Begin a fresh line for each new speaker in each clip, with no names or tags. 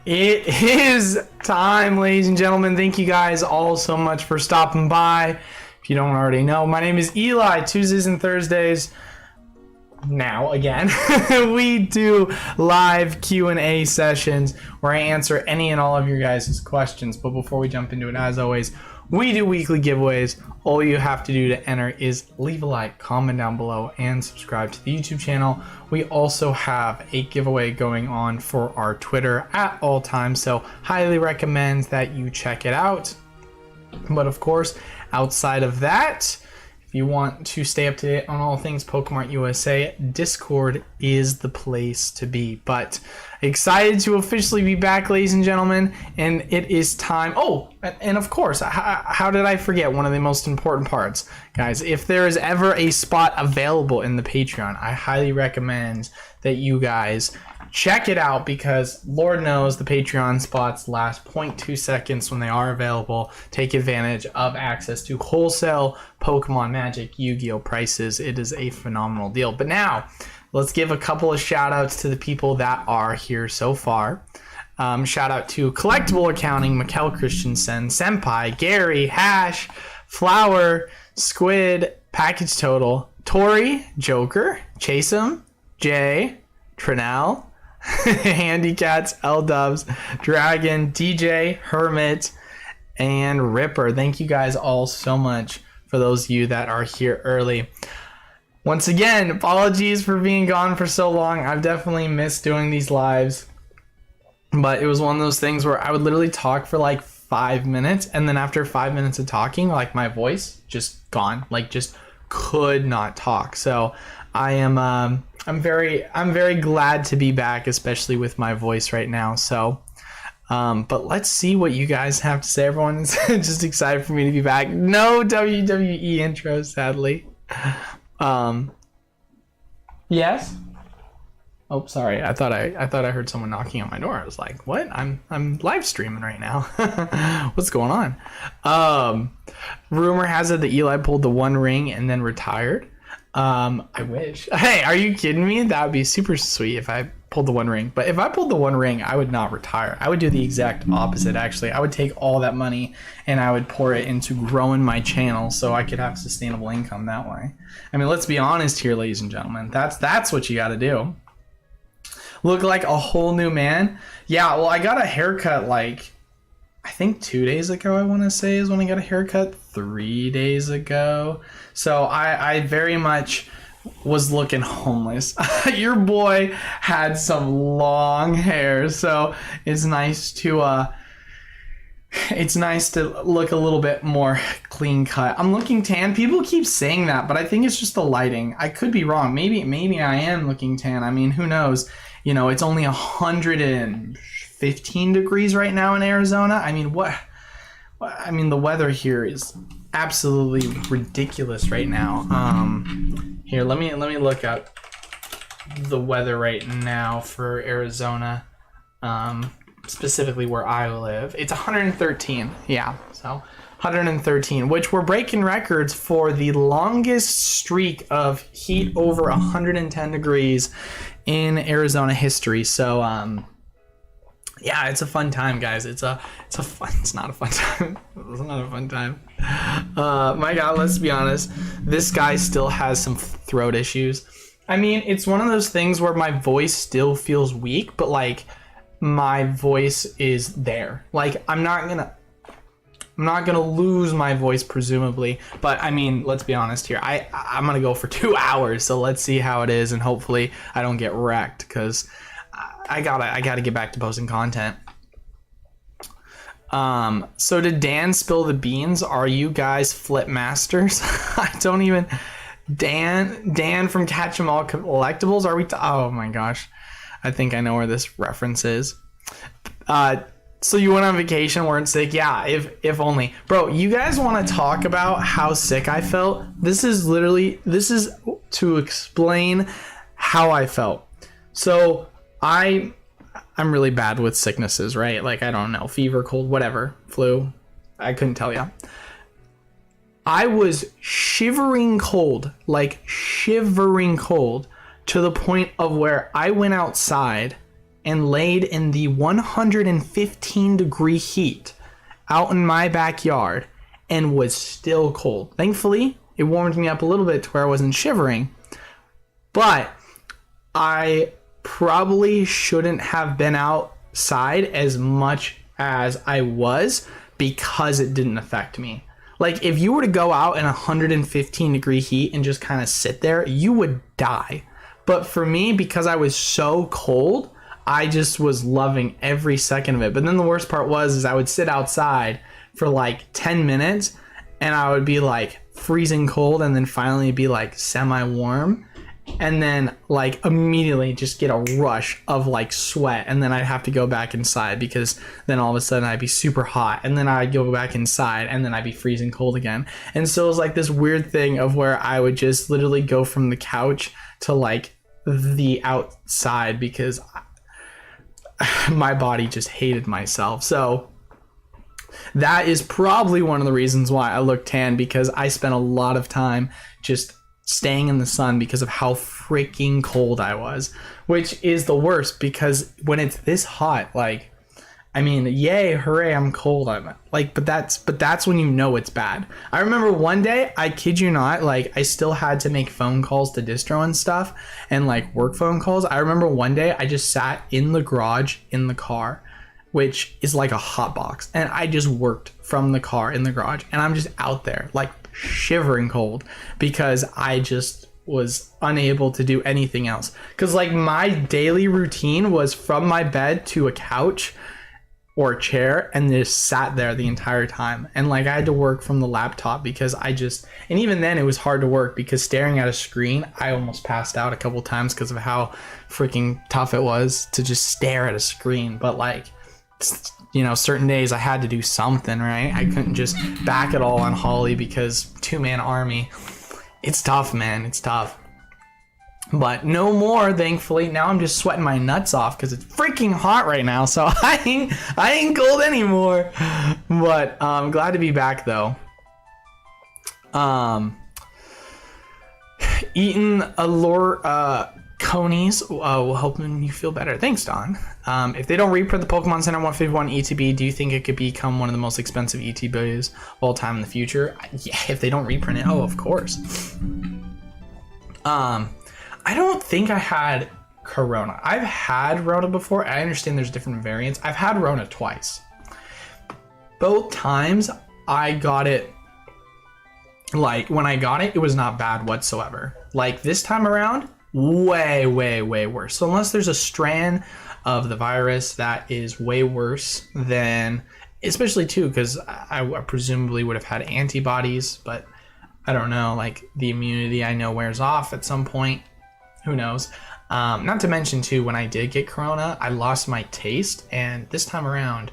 It is time, ladies and gentlemen. Thank you guys all so much for stopping by. If you don't already know, my name is Eli. Tuesdays and Thursdays, now again, we do live Q&A sessions where I answer any and all of your guys' questions. But before we jump into it, as always, we do weekly giveaways. All you have to do to enter is leave a like, comment down below, and subscribe to the YouTube channel. We also have a giveaway going on for our Twitter at all times, so highly recommend that you check it out. But of course, outside of that, if you want to stay up to date on all things Pokemon USA, Discord is the place to be. But excited to officially be back, ladies and gentlemen, and it is time. Oh, and of course, how did I forget one of the most important parts? Guys, if there is ever a spot available in the Patreon, I highly recommend that you guys check it out, because Lord knows the Patreon spots last 0.2 seconds when they are available. Take advantage of access to wholesale Pokemon Magic Yu-Gi-Oh prices. It is a phenomenal deal. But now, let's give a couple of shout outs to the people that are here so far. Shout out to Collectible Accounting, Mikkel Christensen, Senpai, Gary, Hash, Flower, Squid, Package Total, Tori, Joker, Chase'em, Jay, Trinell, Handycats, L-Dubs, Dragon, DJ, Hermit, and Ripper. Thank you guys all so much for those of you that are here early. Once again, apologies for being gone for so long. I've definitely missed doing these lives, but it was one of those things where I would literally talk for like 5 minutes, and then after 5 minutes of talking, like my voice just gone, like just could not talk. So I am I'm very glad to be back, especially with my voice right now. So but let's see what you guys have to say. Everyone's just excited for me to be back. No WWE intro, sadly. Yes. Oh, sorry. I thought I heard someone knocking on my door. I was like, "What? I'm live streaming right now. What's going on?" Rumor has it that Eli pulled the One Ring and then retired. I wish. Hey, are you kidding me? That would be super sweet if I pulled the One Ring. But if I pulled the One Ring, I would not retire. I would do the exact opposite, actually. I would take all that money and I would pour it into growing my channel so I could have sustainable income that way. I mean, let's be honest here, ladies and gentlemen. That's what you got to do. Look like a whole new man. Yeah, well, I got a haircut like, I think 2 days ago, I want to say, is when I got a haircut. 3 days ago. So I very much was looking homeless. Your boy had some long hair, so it's nice to look a little bit more clean cut. I'm looking tan. People keep saying that, but I think it's just the lighting. I could be wrong. Maybe I am looking tan. I mean, who knows? You know, it's only 115 degrees right now in Arizona. I mean, the weather here is absolutely ridiculous right now. Here, let me look up the weather right now for Arizona, specifically where I live. It's 113. Yeah, so 113, which we're breaking records for the longest streak of heat over 110 degrees in Arizona history. So yeah, it's a fun time, guys. It's not a fun time. It's not a fun time. My God, let's be honest. This guy still has some throat issues. I mean, it's one of those things where my voice still feels weak, but like my voice is there. Like I'm not gonna lose my voice, presumably. But I mean, let's be honest here. I'm gonna go for 2 hours, so let's see how it is, and hopefully I don't get wrecked, because I gotta get back to posting content. So did Dan spill the beans? Are you guys flip masters? I don't even. Dan from Catch 'Em All Collectibles. Are we? Oh my gosh, I think I know where this reference is. So you went on vacation, weren't sick? Yeah, if only. Bro, you guys want to talk about how sick I felt? This is to explain how I felt. So I'm really bad with sicknesses, right? Like, I don't know, fever, cold, whatever, flu. I couldn't tell you. I was shivering cold, to the point of where I went outside and laid in the 115 degree heat out in my backyard and was still cold. Thankfully, it warmed me up a little bit to where I wasn't shivering, but I probably shouldn't have been outside as much as I was because it didn't affect me. Like, if you were to go out in 115 degree heat and just kind of sit there, you would die. But for me, because I was so cold, I just was loving every second of it. But then the worst part was I would sit outside for like 10 minutes and I would be like freezing cold and then finally be like semi-warm. And then like immediately just get a rush of like sweat, and then I'd have to go back inside because then all of a sudden I'd be super hot, and then I'd go back inside and then I'd be freezing cold again. And so it was like this weird thing of where I would just literally go from the couch to like the outside because my body just hated myself. So that is probably one of the reasons why I look tan, because I spent a lot of time just staying in the sun because of how freaking cold I was, which is the worst because when it's this hot, like, I mean, yay, hooray, I'm cold. I'm like, but that's when you know it's bad. I remember one day, I kid you not, like I still had to make phone calls to distro and stuff and like work phone calls. I remember one day I just sat in the garage in the car, which is like a hot box, and I just worked from the car in the garage, and I'm just out there like shivering cold because I just was unable to do anything else. Because like my daily routine was from my bed to a couch or a chair and just sat there the entire time, and like I had to work from the laptop because and even then it was hard to work because staring at a screen, I almost passed out a couple times because of how freaking tough it was to just stare at a screen. But like, you know, certain days I had to do something, right? I couldn't just back it all on Holly because two-man army. It's tough, man. It's tough. But no more, thankfully. Now I'm just sweating my nuts off because it's freaking hot right now. So I ain't cold anymore. But I'm glad to be back though. Eating a conies will help you feel better. Thanks, Don. If they don't reprint the Pokemon Center 151 ETB, do you think it could become one of the most expensive ETBs of all time in the future? Yeah, if they don't reprint it, oh, of course. I don't think I had Corona. I've had Rona before. I understand there's different variants. I've had Rona twice. Both times I got it, like when I got it, it was not bad whatsoever. Like this time around, way worse. So unless there's a strand of the virus that is way worse than, especially too, because I presumably would have had antibodies, but I don't know, like the immunity I know wears off at some point. Who knows? Not to mention too, when I did get Corona, I lost my taste, and this time around,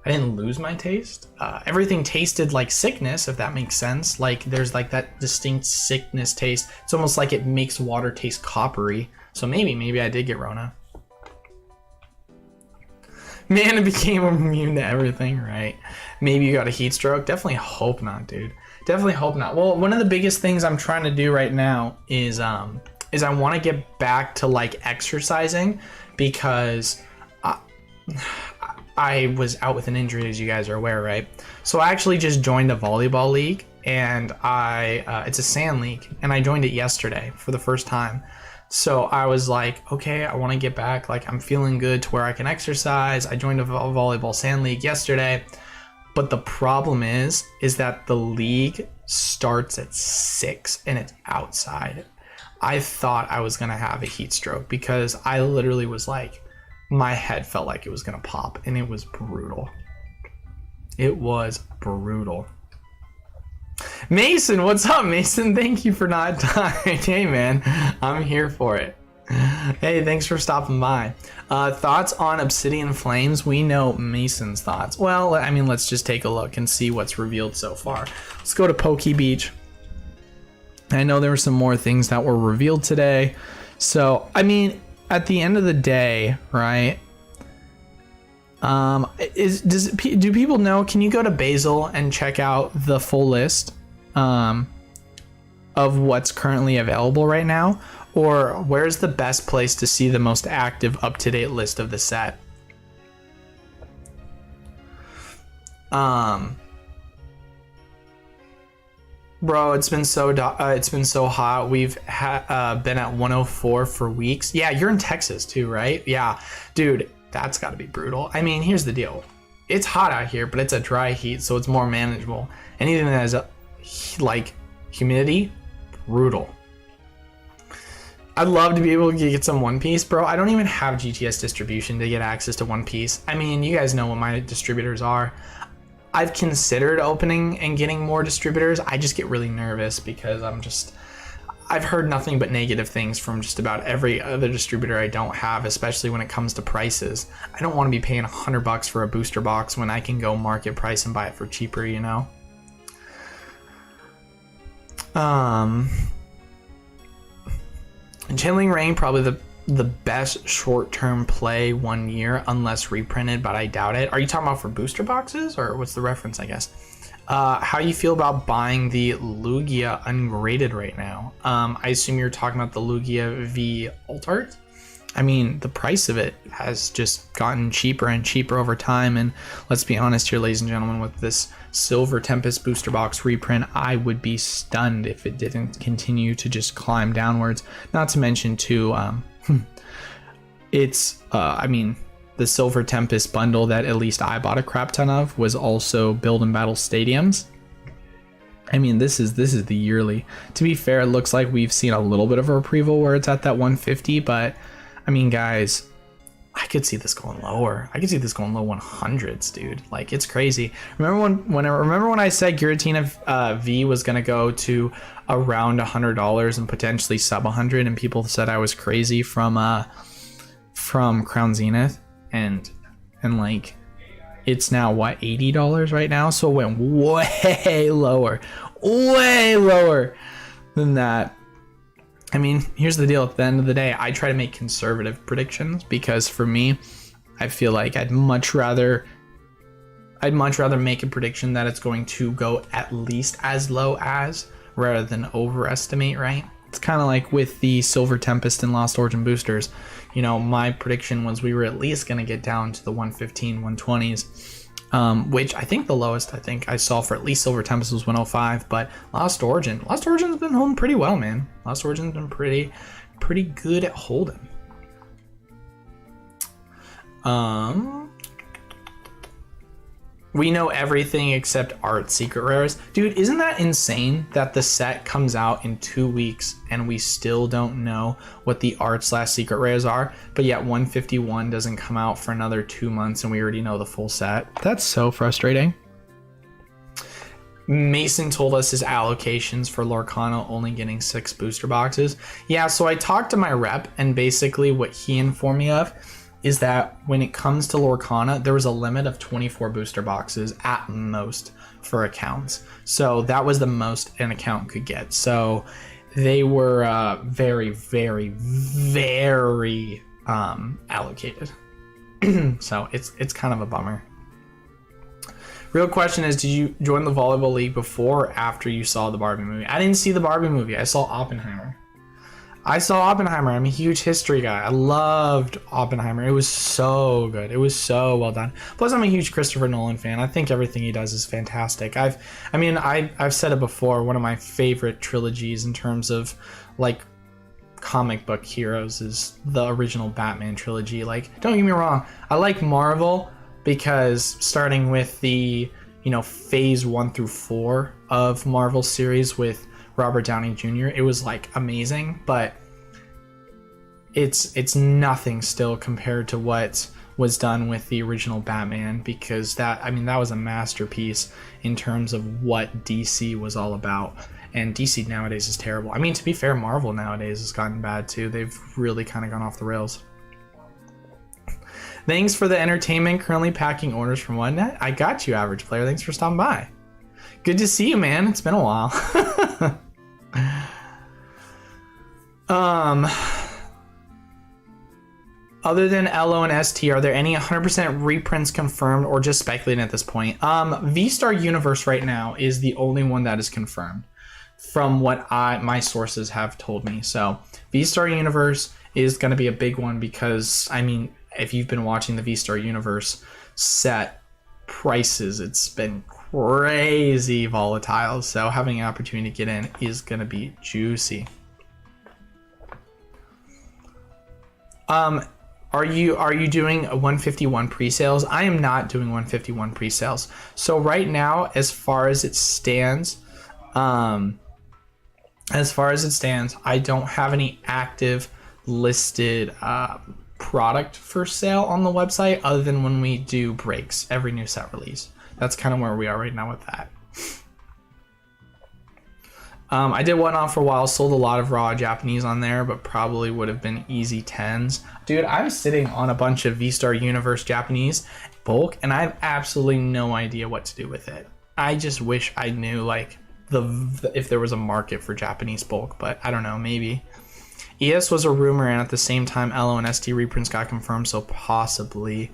I didn't lose my taste. Everything tasted like sickness, if that makes sense. Like there's like that distinct sickness taste. It's almost like it makes water taste coppery. So maybe I did get Rona. Man, it became immune to everything, right? Maybe you got a heat stroke. Definitely hope not, dude. Definitely hope not. Well, one of the biggest things I'm trying to do right now is I want to get back to like exercising, because I was out with an injury, as you guys are aware, right? So I actually just joined a volleyball league, and it's a sand league, and I joined it yesterday for the first time. So I was like, okay, I want to get back. Like I'm feeling good to where I can exercise. I joined a volleyball sand league yesterday, but the problem is that the league starts at 6 and it's outside. I thought I was going to have a heat stroke because I literally was like, my head felt like it was going to pop, and it was brutal. It was brutal. Mason, what's up, Mason? Thank you for not dying. Hey, man, I'm here for it. Hey, thanks for stopping by. Thoughts on Obsidian Flames? We know Mason's thoughts. Well, I mean, let's just take a look and see what's revealed so far. Let's go to Poke Beach. I know there were some more things that were revealed today. So, I mean, at the end of the day, right? Do people know? Can you go to Basil and check out the full list of what's currently available right now? Or where's the best place to see the most active, up-to-date list of the set? Bro, it's been so hot. We've been at 104 for weeks. Yeah, you're in Texas too, right? Yeah, dude, that's got to be brutal. I mean, here's the deal. It's hot out here, but it's a dry heat, so it's more manageable. Anything that has like humidity, brutal. I'd love to be able to get some One Piece, bro. I don't even have GTS distribution to get access to One Piece. I mean, you guys know what my distributors are. I've considered opening and getting more distributors. I just get really nervous because I've heard nothing but negative things from just about every other distributor I don't have, especially when it comes to prices. I don't want to be paying $100 for a booster box when I can go market price and buy it for cheaper, you know? Channeling Rain, probably the best short-term play 1 year, unless reprinted, but I doubt it. Are you talking about for booster boxes, or what's the reference, I guess? How you feel about buying the Lugia ungraded right now? I assume you're talking about the Lugia V Alt Art. I mean, the price of it has just gotten cheaper and cheaper over time, and let's be honest here, ladies and gentlemen, with this Silver Tempest booster box reprint, I would be stunned if it didn't continue to just climb downwards. Not to mention too, I mean, the Silver Tempest bundle that at least I bought a crap ton of was also Build and Battle Stadiums. I mean, this is the yearly. To be fair, it looks like we've seen a little bit of a retrieval where it's at that 150, but I mean, guys, I could see this going lower. I could see this going low 100s, dude. Like, it's crazy. Remember when I said Giratina V was gonna go to around $100 and potentially sub 100, and people said I was crazy from Crown Zenith, and like, it's now what, $80 right now? So it went way lower than that. I mean, here's the deal. At the end of the day, I try to make conservative predictions because for me, I feel like I'd much rather make a prediction that it's going to go at least as low as, rather than overestimate, right? It's kind of like with the Silver Tempest and Lost Origin boosters. You know, my prediction was we were at least going to get down to the 115, 120s. Which I think the lowest I saw for at least Silver Tempest was 105, but Lost Origin's been holding pretty well, man. Lost Origin's been pretty good at holding. We know everything except art secret rares. Dude, isn't that insane that the set comes out in 2 weeks and we still don't know what the art/secret rares are, but yet 151 doesn't come out for another 2 months and we already know the full set? That's so frustrating. Mason told us his allocations for Lorcana only getting 6 booster boxes. Yeah, so I talked to my rep, and basically what he informed me of is that when it comes to Lorcana, there was a limit of 24 booster boxes at most for accounts. So that was the most an account could get. So they were very, very, very allocated. So it's kind of a bummer. Real question is, did you join the volleyball league before or after you saw the Barbie movie? I didn't see the Barbie movie. I saw Oppenheimer. I'm a huge history guy. I loved Oppenheimer. It was so good. It was so well done. Plus, I'm a huge Christopher Nolan fan. I think everything he does is fantastic. I've said it before. One of my favorite trilogies in terms of like comic book heroes is the original Batman trilogy. Like, don't get me wrong. I like Marvel because starting with the, phase 1 through 4 of Marvel series with Robert Downey Jr., it was like amazing, but it's nothing still compared to what was done with the original Batman, because that was a masterpiece in terms of what DC was all about. And DC nowadays is terrible. I mean, to be fair, Marvel nowadays has gotten bad too. They've really kind of gone off the rails. Thanks for the entertainment. Currently packing orders from OneNet. I got you, average player. Thanks for stopping by. Good to see you, man. It's been a while. Other than LO and ST, are there any 100% reprints confirmed or just speculating at this point? V-Star Universe right now is the only one that is confirmed. from what my sources have told me. So V-Star Universe is going to be a big one because, I mean, if you've been watching the V-Star Universe set prices, it's been crazy volatile. So having an opportunity to get in is going to be juicy. Are you doing a 151 pre-sales? I am not doing 151 pre-sales. So right now, as far as it stands, I don't have any active listed product for sale on the website other than when we do breaks every new set release. That's kind of where we are right now with that. I did one off for a while, sold a lot of raw Japanese on there, but probably would have been easy 10s. Dude, I'm sitting on a bunch of V-Star Universe Japanese bulk, and I have absolutely no idea what to do with it. I just wish I knew, like, if there was a market for Japanese bulk, but I don't know, maybe. ES was a rumor, and at the same time, LO and ST reprints got confirmed, so possibly.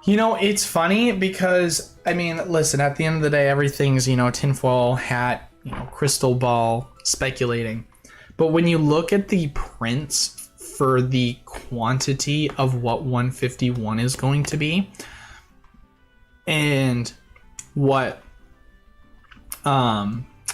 You know, it's funny because, I mean, listen, at the end of the day, everything's, you know, tinfoil hat, you know, crystal ball, speculating. But when you look at the prints for the quantity of what 151 is going to be and what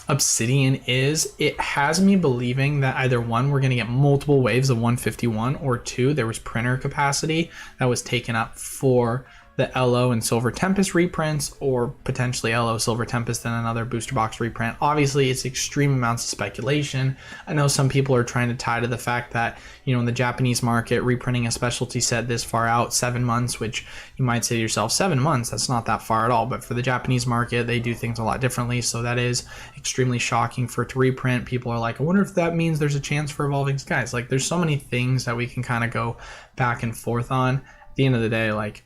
Obsidian is, it has me believing that either one, we're going to get multiple waves of 151, or two, there was printer capacity that was taken up for the LO and Silver Tempest reprints, or potentially LO Silver Tempest and another booster box reprint. Obviously, it's extreme amounts of speculation. I know some people are trying to tie to the fact that, you know, in the Japanese market, reprinting a specialty set this far out, 7 months, which you might say to yourself, 7 months, that's not that far at all. But for the Japanese market, they do things a lot differently. So that is extremely shocking for it to reprint. People are like, I wonder if that means there's a chance for Evolving Skies. Like, there's so many things that we can kind of go back and forth on. At the end of the day, like,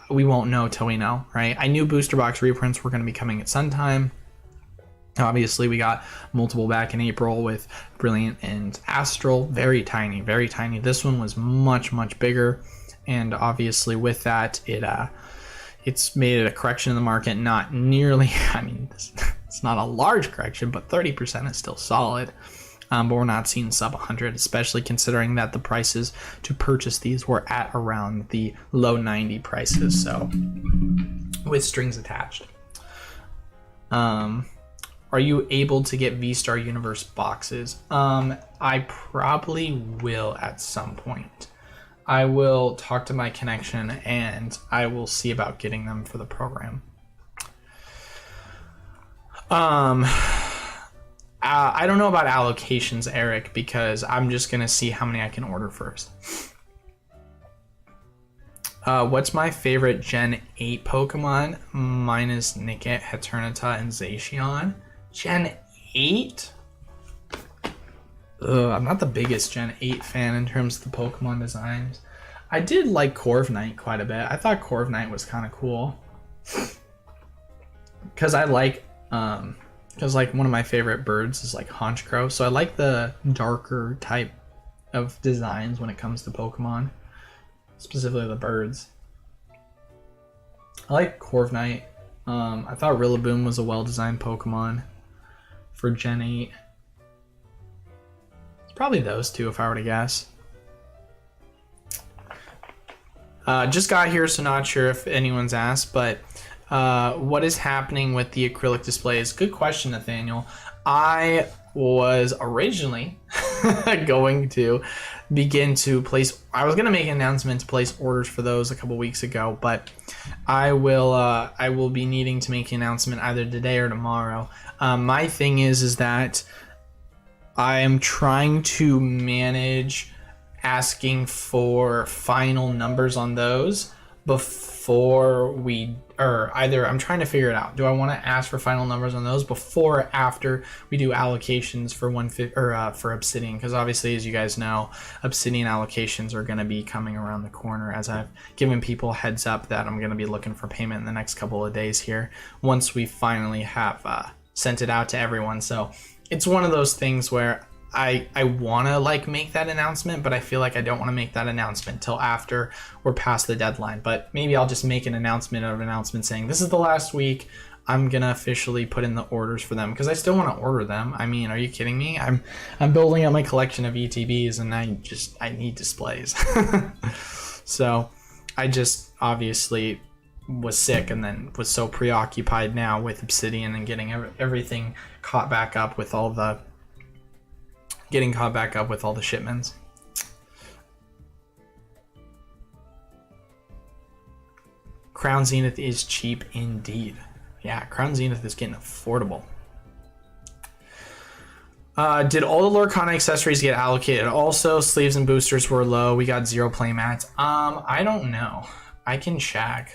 we won't know till we know, right? I knew booster box reprints were going to be coming at some time. Obviously, we got multiple back in April with Brilliant and Astral. Very tiny, very tiny. This one was much, much bigger. And obviously with that, it's made it a correction in the market. Not nearly, I mean, it's not a large correction, but 30% is still solid. But we're not seeing sub 100, especially considering that the prices to purchase these were at around the low 90 prices, so with strings attached. Are you able to get V-Star Universe boxes? I probably will at some point. I will talk to my connection and I will see about getting them for the program. I don't know about allocations, Eric, because I'm just going to see how many I can order first. What's my favorite Gen 8 Pokemon? Mine is Nickit, Haternata, and Zacian. Gen 8? I'm not the biggest Gen 8 fan in terms of the Pokemon designs. I did like Corviknight quite a bit. I thought Corviknight was kind of cool. Because I like... Because like one of my favorite birds is like Honchkrow, so I like the darker type of designs when it comes to Pokemon, specifically the birds. I like Corviknight. I thought Rillaboom was a well-designed Pokemon for Gen 8. It's probably those two if I were to guess. Just got here, so not sure if anyone's asked, but what is happening with the acrylic displays? Good question, Nathaniel. I was originally going to begin to place, I was going to make an announcement to place orders for those a couple weeks ago, but I will be needing to make an announcement either today or tomorrow. My thing is that I am trying to manage asking for final numbers on those before we, or either I'm trying to figure it out. Do I want to ask for final numbers on those before or after we do allocations for for Obsidian? Because obviously, as you guys know, Obsidian allocations are going to be coming around the corner, as I've given people a heads up that I'm going to be looking for payment in the next couple of days here once we finally have sent it out to everyone. So it's one of those things where I want to like make that announcement, but I feel like I don't want to make that announcement till after we're past the deadline. But maybe I'll just make an announcement saying this is the last week. I'm gonna officially put in the orders for them because I still want to order them. I mean, are you kidding me? I'm building up my collection of ETBs and I need displays. So I just obviously was sick and then was so preoccupied now with Obsidian and getting everything caught back up with all the shipments. Crown Zenith is cheap indeed. Yeah, Crown Zenith is getting affordable. Did all the Lorcana accessories get allocated? Also, sleeves and boosters were low. We got 0 playmats. I don't know. I can check.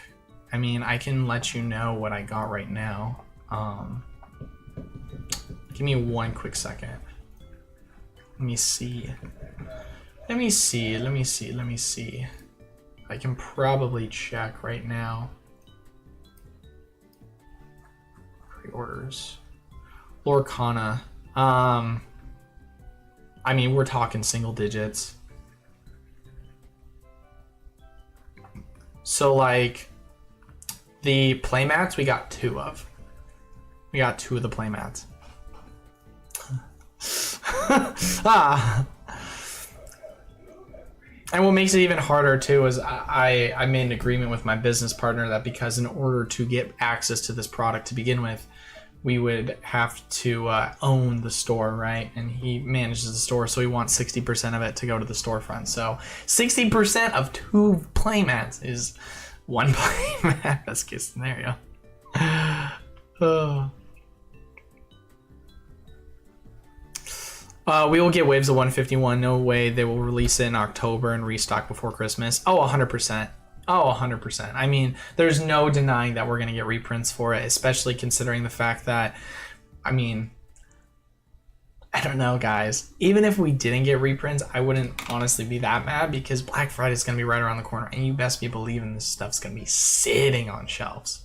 I mean, I can let you know what I got right now. Give me one quick second. Let me see. I can probably check right now. Pre-orders. Lorcana. I mean, we're talking single digits. So like the playmats, we got 2 of. We got 2 of the playmats. And what makes it even harder too is I made an agreement with my business partner that because in order to get access to this product to begin with, we would have to own the store, right? And he manages the store, so he wants 60% of it to go to the storefront. So 60% of 2 playmats is 1 playmat. Best case scenario. We will get waves of 151. No way they will release it in October and restock before Christmas. Oh, 100%. Oh, 100%. I mean, there's no denying that we're going to get reprints for it, especially considering the fact that, I mean, I don't know, guys. Even if we didn't get reprints, I wouldn't honestly be that mad because Black Friday is going to be right around the corner, and you best be believing this stuff's going to be sitting on shelves.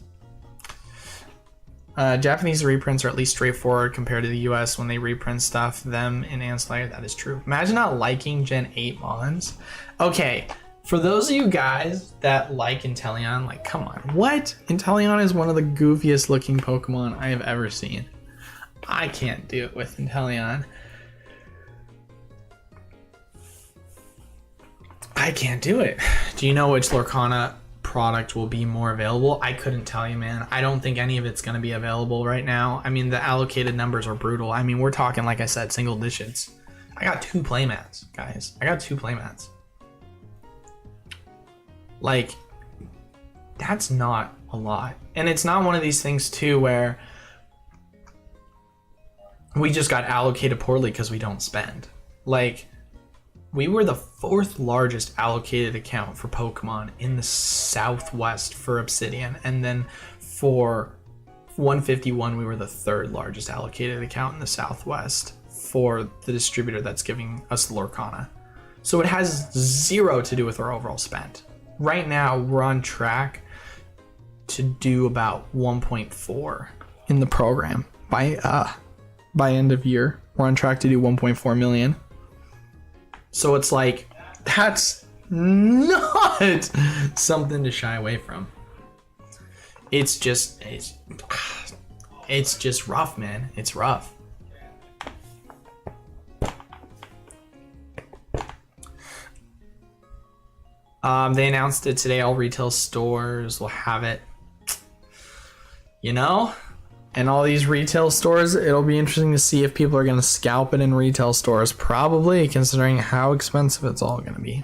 Japanese reprints are at least straightforward compared to the US when they reprint stuff, them in ancillary. That is true. Imagine not liking Gen 8 Mons. Okay, for those of you guys that like Inteleon, like, come on. What? Inteleon is one of the goofiest looking Pokemon I have ever seen. I can't do it with Inteleon. I can't do it. Do you know which Lorcana product will be more available? I couldn't tell you, man. I don't think any of it's going to be available right now. I mean, the allocated numbers are brutal. I mean, we're talking, like I said, single digits. I got 2 playmats, guys. I got 2 playmats. Like, that's not a lot. And it's not one of these things too where we just got allocated poorly because we don't spend. Like, we were the 4th largest allocated account for Pokemon in the Southwest for Obsidian. And then for 151, we were the 3rd largest allocated account in the Southwest for the distributor that's giving us the Lorcana. So it has 0 to do with our overall spend. Right now, we're on track to do about 1.4 in the program. By end of year, we're on track to do 1.4 million. So it's like, that's not something to shy away from. It's just rough, man. It's rough. They announced it today. All retail stores will have it. You know? And all these retail stores, it'll be interesting to see if people are going to scalp it in retail stores. Probably, considering how expensive it's all going to be.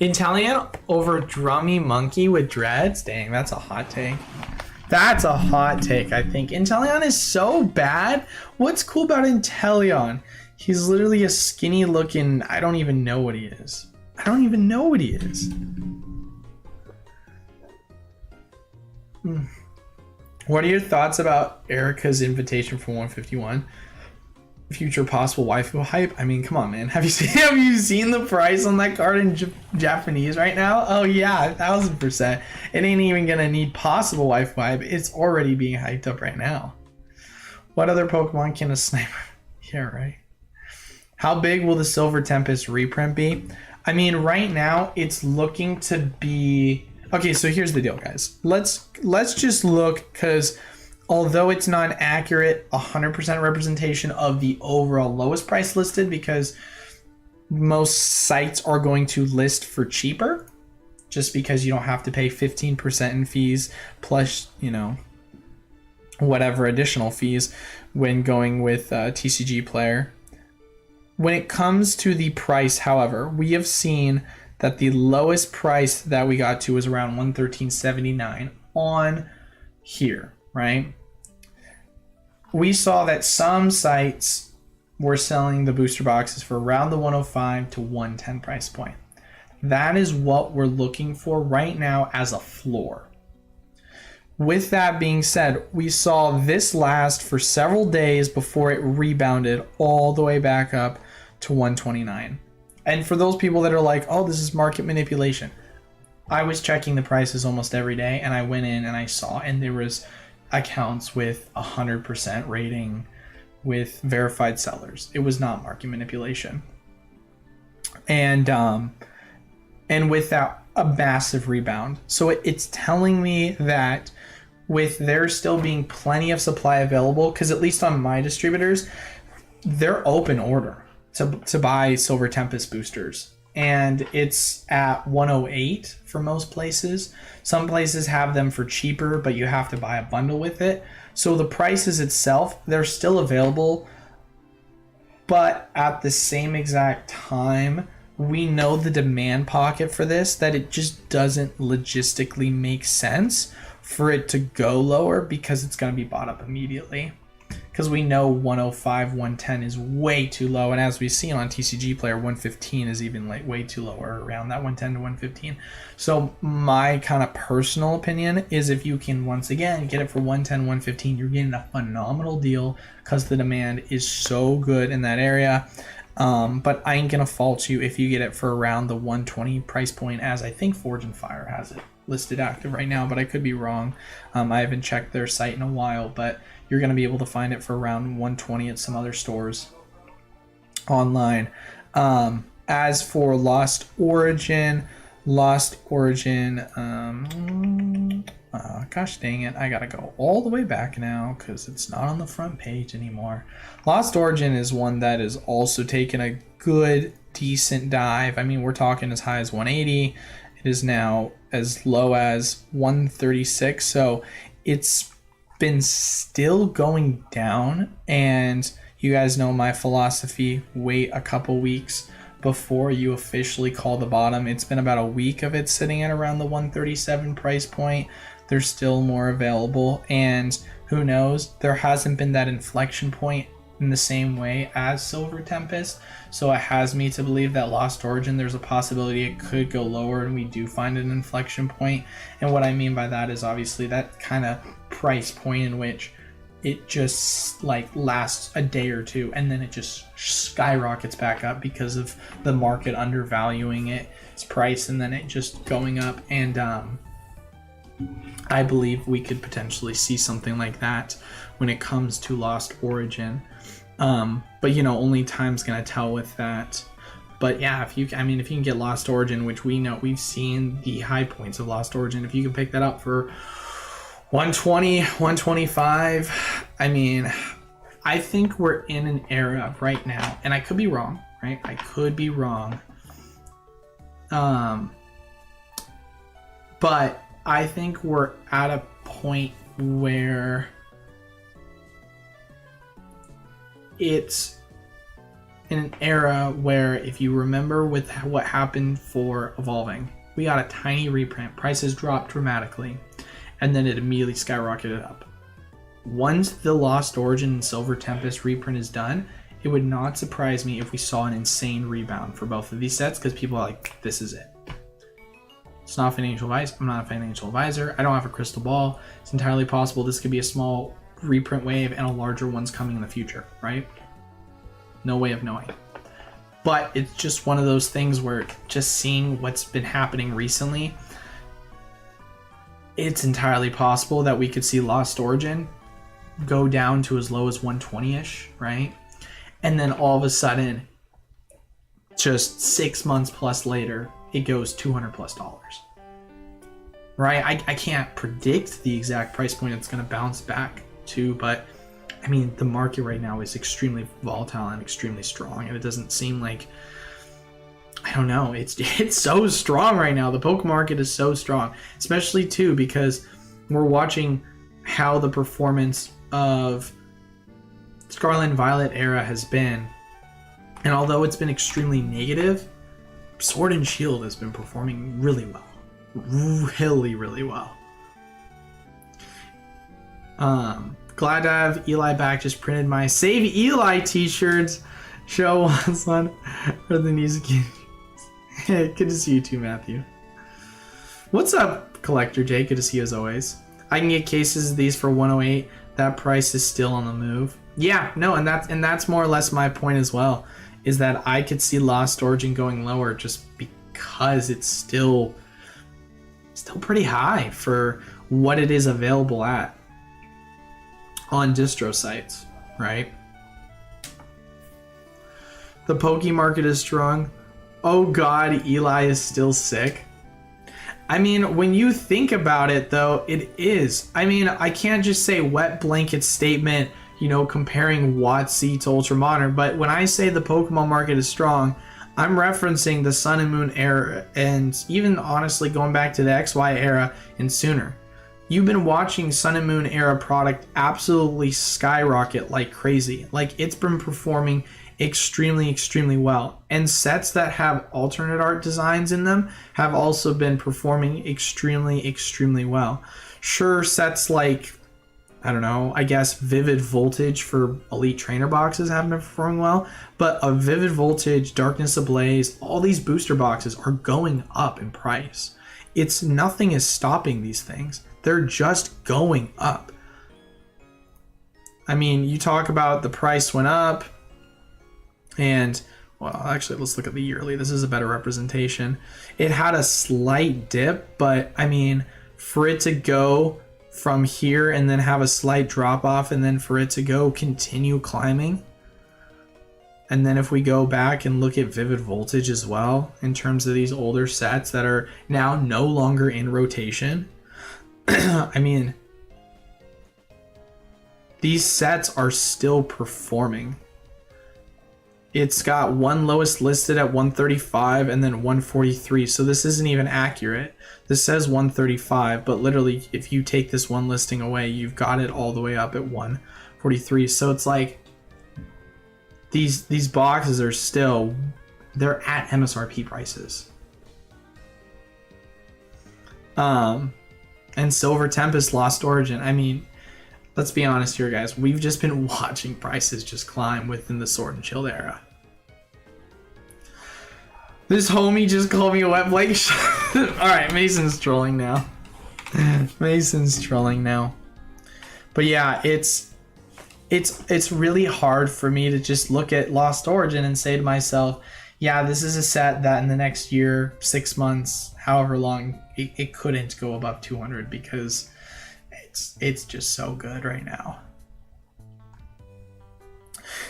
Inteleon over Drummy Monkey with dreads? Dang, that's a hot take. That's a hot take, I think. Inteleon is so bad. What's cool about Inteleon? He's literally a skinny looking... I don't even know what he is. I don't even know what he is. What are your thoughts about Erica's invitation for 151? Future possible waifu hype? I mean, come on, man. Have you seen the price on that card in Japanese right now? Oh yeah, 1000%. It ain't even gonna need possible waifu hype. It's already being hyped up right now. What other Pokemon can a sniper? Yeah, right. How big will the Silver Tempest reprint be? I mean, right now it's looking to be... Okay, so here's the deal, guys. Let's just look, because although it's not an accurate 100% representation of the overall lowest price listed, because most sites are going to list for cheaper just because you don't have to pay 15% in fees plus, you know, whatever additional fees when going with a TCG player. When it comes to the price, however, we have seen that the lowest price that we got to was around $113.79 on here, right? We saw that some sites were selling the booster boxes for around the 105 to 110 price point. That is what we're looking for right now as a floor. With that being said, we saw this last for several days before it rebounded all the way back up to 129. And for those people that are like, oh, this is market manipulation, I was checking the prices almost every day, and I went in and I saw, and there was accounts with 100% rating with verified sellers. It was not market manipulation. And with that, a massive rebound. So it's telling me that with there still being plenty of supply available, because at least on my distributors, they're open order to buy Silver Tempest boosters. And it's at 108 for most places. Some places have them for cheaper, but you have to buy a bundle with it. So the prices itself, they're still available. But at the same exact time, we know the demand pocket for this, that it just doesn't logistically make sense for it to go lower because it's going to be bought up immediately. Because we know 105, 110 is way too low. And as we've seen on TCG Player, 115 is even like way too low, or around that 110 to 115. So my kind of personal opinion is if you can, once again, get it for 110, 115, you're getting a phenomenal deal because the demand is so good in that area. But I ain't going to fault you if you get it for around the 120 price point, as I think Forge and Fire has it listed active right now, but I could be wrong. I haven't checked their site in a while, but you're going to be able to find it for around 120 at some other stores online. As for Lost Origin, gosh dang it, I gotta go all the way back now because it's not on the front page anymore. Lost Origin is one that is also taking a good, decent dive. I mean, we're talking as high as 180. It is now as low as 136. So it's been still going down, and you guys know my philosophy: wait a couple weeks before you officially call the bottom. It's been about a week of it sitting at around the 137 price point. There's still more available, and who knows, there hasn't been that inflection point in the same way as Silver Tempest. So it has me to believe that Lost Origin, there's a possibility it could go lower and we do find an inflection point. And what I mean by that is obviously that kind of price point in which it just like lasts a day or two and then it just skyrockets back up because of the market undervaluing its price and then it just going up. And I believe we could potentially see something like that when it comes to Lost Origin. But you know, only time's gonna tell with that. But yeah, if you can get Lost Origin, which we know, we've seen the high points of Lost Origin, if you can pick that up for 120, 125, I mean, I think we're in an era right now, and I could be wrong, right? I could be wrong. But I think we're at a point where it's in an era where, if you remember with what happened for Evolving, we got a tiny reprint, prices dropped dramatically, and then it immediately skyrocketed up. Once the Lost Origin and Silver Tempest reprint is done, it would not surprise me if we saw an insane rebound for both of these sets, because people are like, this is it. It's not financial advice. I'm not a financial advisor. I don't have a crystal ball. It's entirely possible this could be a small reprint wave and a larger one's coming in the future, right? No way of knowing. But it's just one of those things where, just seeing what's been happening recently, it's entirely possible that we could see Lost Origin go down to as low as 120-ish, right? And then all of a sudden, just 6 months plus later, it goes $200+. Right? I can't predict the exact price point it's going to bounce back too, but I mean, the market right now is extremely volatile and extremely strong, and it doesn't seem like, I don't know, it's so strong right now. The Pokemon market is so strong, especially too because we're watching how the performance of Scarlet and Violet era has been, and although it's been extremely negative, Sword and Shield has been performing really well. Really well. Glad to have Eli back. Just printed my Save Eli t-shirts. Show wants one for the music. Good to see you too, Matthew. What's up, Collector Jake? Good to see you as always. I can get cases of these for 108. That price is still on the move. Yeah, no, and that's more or less my point as well, is that I could see Lost Origin going lower just because it's still pretty high for what it is available at on distro sites, right? The Poke market is strong. Oh god, Eli is still sick. I mean, when you think about it though, it is. I mean, I can't just say wet blanket statement, you know, comparing WotC to Ultra Modern, but when I say the Pokemon market is strong, I'm referencing the Sun and Moon era, and even honestly going back to the XY era and sooner. You've been watching Sun and Moon era product absolutely skyrocket like crazy. Like, it's been performing extremely well. And sets that have alternate art designs in them have also been performing extremely well. Sure, sets like, I don't know, I guess Vivid Voltage for Elite Trainer boxes haven't been performing well, but a Vivid Voltage, Darkness Ablaze, all these booster boxes are going up in price. Nothing is stopping these things. They're just going up. I mean, you talk about the price went up, and, well, actually, let's look at the yearly. This is a better representation. It had a slight dip, but, I mean, for it to go from here and then have a slight drop off, and then for it to go continue climbing, and then if we go back and look at Vivid Voltage as well, in terms of these older sets that are now no longer in rotation, I mean, these sets are still performing. It's got one lowest listed at 135 and then 143, so this isn't even accurate. This says 135, but literally if you take this one listing away, you've got it all the way up at 143. So it's like these boxes are still, they're at MSRP prices. And Silver Tempest Lost Origin, I mean, let's be honest here, guys. We've just been watching prices just climb within the Sword and Shield era. This homie just called me a wet blanket. Alright, Mason's trolling now. Mason's trolling now. But yeah, it's really hard for me to just look at Lost Origin and say to myself, yeah, this is a set that in the next year, 6 months, however long, it couldn't go above 200 because it's just so good right now.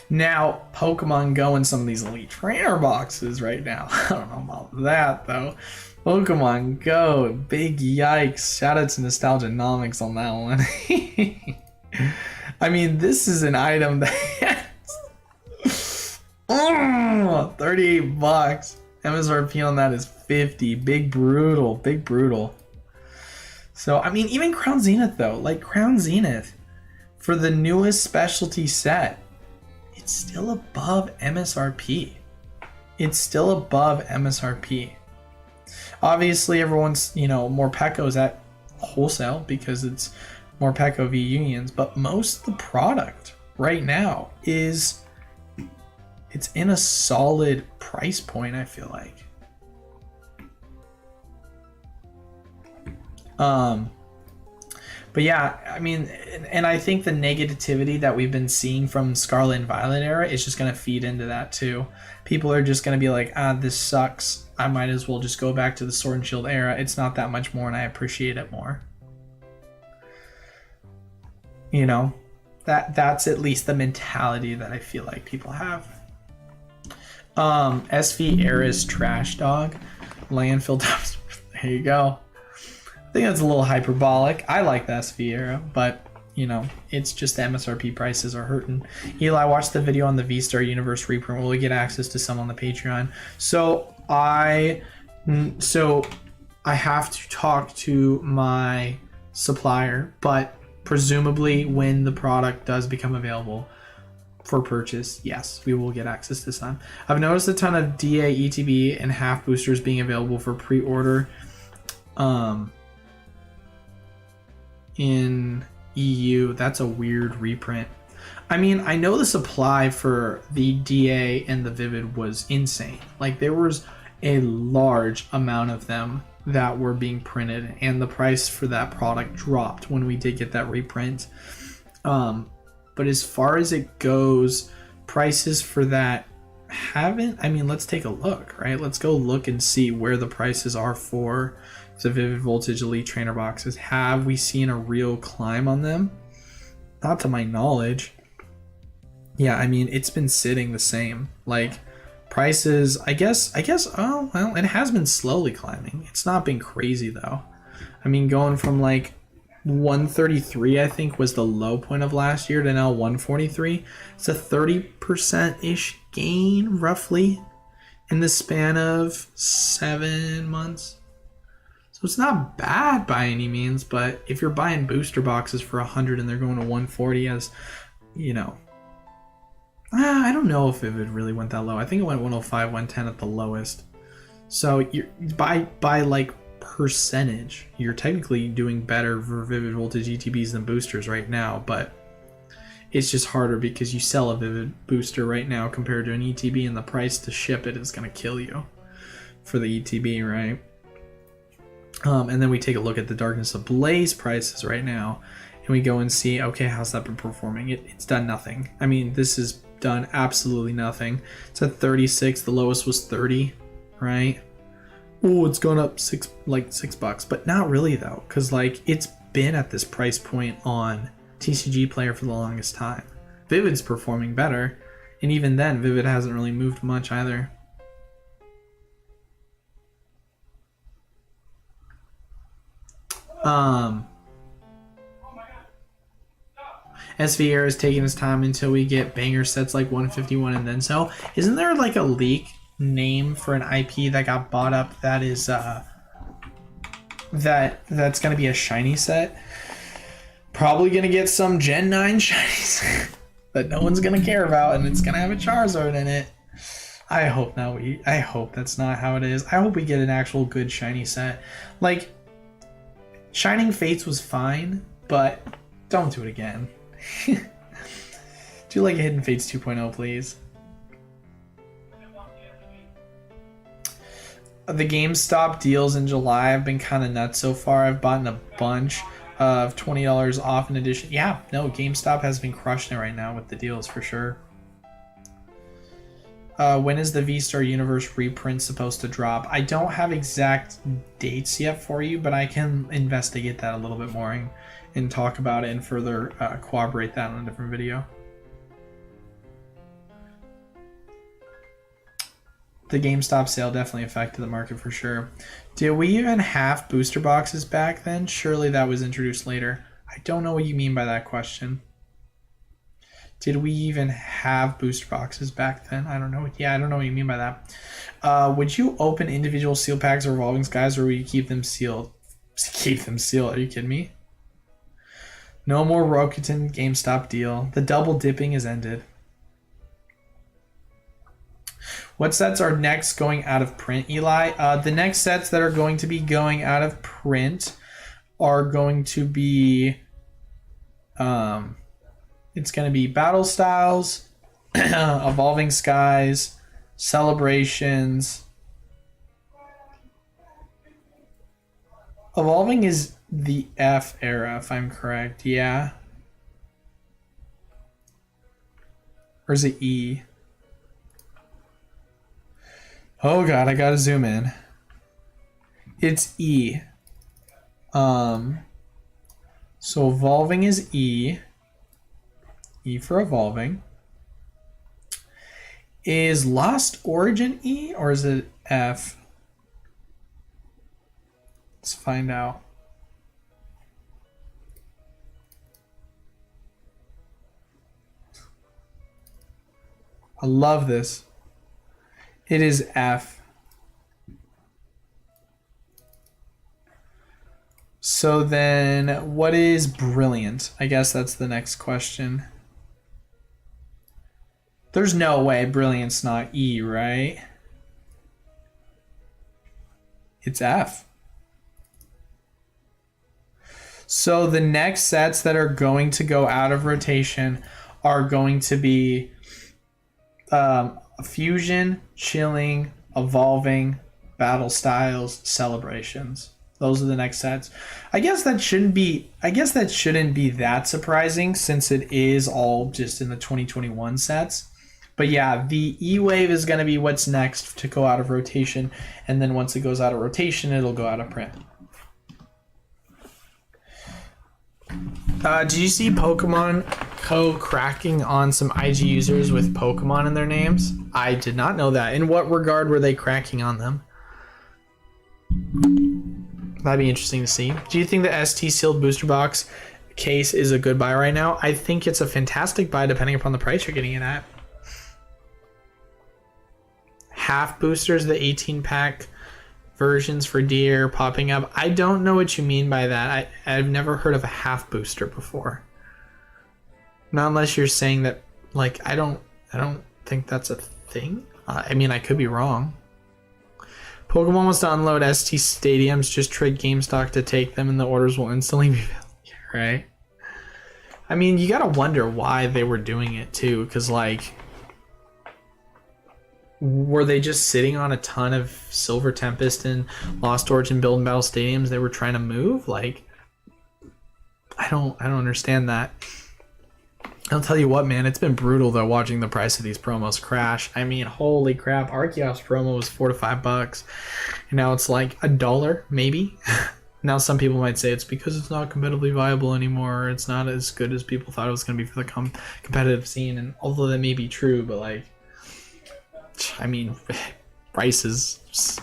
Now, Pokemon Go in some of these Elite Trainer boxes right now. I don't know about that, though. Pokemon Go, big yikes. Shout out to Nostalgianomics on that one. I mean, this is an item that's 38 bucks. MSRP on that is 50. Big brutal, big brutal. So, I mean, even Crown Zenith, though. Like, Crown Zenith, for the newest specialty set, it's still above MSRP. It's still above MSRP. Obviously, everyone's, you know, Morpeko's at wholesale because it's Morpeko v Unions, but most of the product right now it's in a solid price point, I feel like. But yeah, I mean, and I think the negativity that we've been seeing from Scarlet and Violet era is just going to feed into that too. People are just going to be like, this sucks. I might as well just go back to the Sword and Shield era. It's not that much more and I appreciate it more. You know, that's at least the mentality that I feel like people have. SV era's trash dog. Landfill dumpster. There you go. I think that's a little hyperbolic. I like the SV era, but you know, it's just the MSRP prices are hurting. Eli, watched the video on the V-Star Universe reprint. Will we get access to some on the Patreon? So I have to talk to my supplier, but presumably when the product does become available for purchase, yes, we will get access to some. I've noticed a ton of DA, ETB, and half boosters being available for pre-order in EU. That's a weird reprint. I mean, I know the supply for the DA and the Vivid was insane. Like, there was a large amount of them that were being printed, and the price for that product dropped when we did get that reprint. But as far as it goes, prices for that haven't, I mean, let's take a look, right? Let's go look and see where the prices are for the Vivid Voltage Elite Trainer boxes. Have we seen a real climb on them? Not to my knowledge. Yeah, I mean, it's been sitting the same. Like, prices, I guess, oh, well, it has been slowly climbing. It's not been crazy, though. I mean, going from, like, 133, I think, was the low point of last year to now 143. It's a 30%-ish gain, roughly, in the span of 7 months. So it's not bad by any means, but if you're buying booster boxes for 100 and they're going to 140, as, you know, I don't know if it really went that low. I think it went 105, 110 at the lowest. So you're, by like percentage, you're technically doing better for Vivid Voltage ETBs than boosters right now, but it's just harder because you sell a Vivid booster right now compared to an ETB, and the price to ship it is going to kill you for the ETB, right? And then we take a look at the Darkness Ablaze prices right now, and we go and see, okay, how's that been performing? It's done nothing. I mean, this has done absolutely nothing. It's at 36. The lowest was 30, right? Oh, it's gone up $6, but not really though, because like it's been at this price point on TCG Player for the longest time. Vivid's performing better, and even then, Vivid hasn't really moved much either. SVR is taking his time until we get banger sets like 151 and then so. Isn't there like a leak name for an IP that got bought up that is that's gonna be a shiny set? Probably gonna get some Gen 9 shinies that no one's gonna care about, and it's gonna have a Charizard in it. I hope not. I hope that's not how it is. I hope we get an actual good shiny set. Like, Shining Fates was fine, but don't do it again. Do like a Hidden Fates 2.0, please. The GameStop deals in July have been kind of nuts so far. I've bought a bunch of $20 off in addition. Yeah, no, GameStop has been crushing it right now with the deals for sure. When is the V-Star Universe reprint supposed to drop? I don't have exact dates yet for you, but I can investigate that a little bit more and talk about it and further corroborate that on a different video. The GameStop sale definitely affected the market for sure. Did we even have booster boxes back then? Surely that was introduced later. I don't know what you mean by that question. Did we even have booster boxes back then? I don't know. Yeah, I don't know what you mean by that. Would you open individual seal packs or Evolving Skies, or would you keep them sealed? Keep them sealed? Are you kidding me? No more Rokutan GameStop deal. The double dipping is ended. What sets are next going out of print, Eli? The next sets that are going to be going out of print are going to be... it's going to be Battle Styles, Evolving Skies, Celebrations. Evolving is the F era, if I'm correct. Yeah. Or is it E? Oh god, I gotta zoom in. It's E. So Evolving is E. E for Evolving. Is Lost Origin E, or is it F? Let's find out. I love this. It is F. So then, what is brilliant? I guess that's the next question. There's no way brilliant's not E, right? It's F. So the next sets that are going to go out of rotation are going to be Fusion, Chilling, Evolving, Battle Styles, Celebrations. Those are the next sets. I guess that shouldn't be that surprising since it is all just in the 2021 sets. But yeah, the E-Wave is going to be what's next to go out of rotation, and then once it goes out of rotation, it'll go out of print. Did you see Pokemon Co. cracking on some IG users with Pokemon in their names? I did not know that. In what regard were they cracking on them? That'd be interesting to see. Do you think the ST sealed booster box case is a good buy right now? I think it's a fantastic buy depending upon the price you're getting it at. Half boosters, the 18-pack versions for deer popping up. I don't know what you mean by that. I've never heard of a half booster before. Not unless you're saying that, like, I don't think that's a thing. I mean, I could be wrong. Pokemon wants to unload ST stadiums, just trade GameStop to take them and the orders will instantly be filled. Right? I mean, you gotta wonder why they were doing it too, because like, were they just sitting on a ton of Silver Tempest and Lost Origin Build and Battle Stadiums they were trying to move? Like, I don't understand that. I'll tell you what, man, it's been brutal though watching the price of these promos crash. I mean, holy crap, Arceus promo was $4 to $5, and now it's like $1 maybe. Now some people might say it's because it's not competitively viable anymore, or it's not as good as people thought it was going to be for the competitive scene, and although that may be true, but like, I mean, prices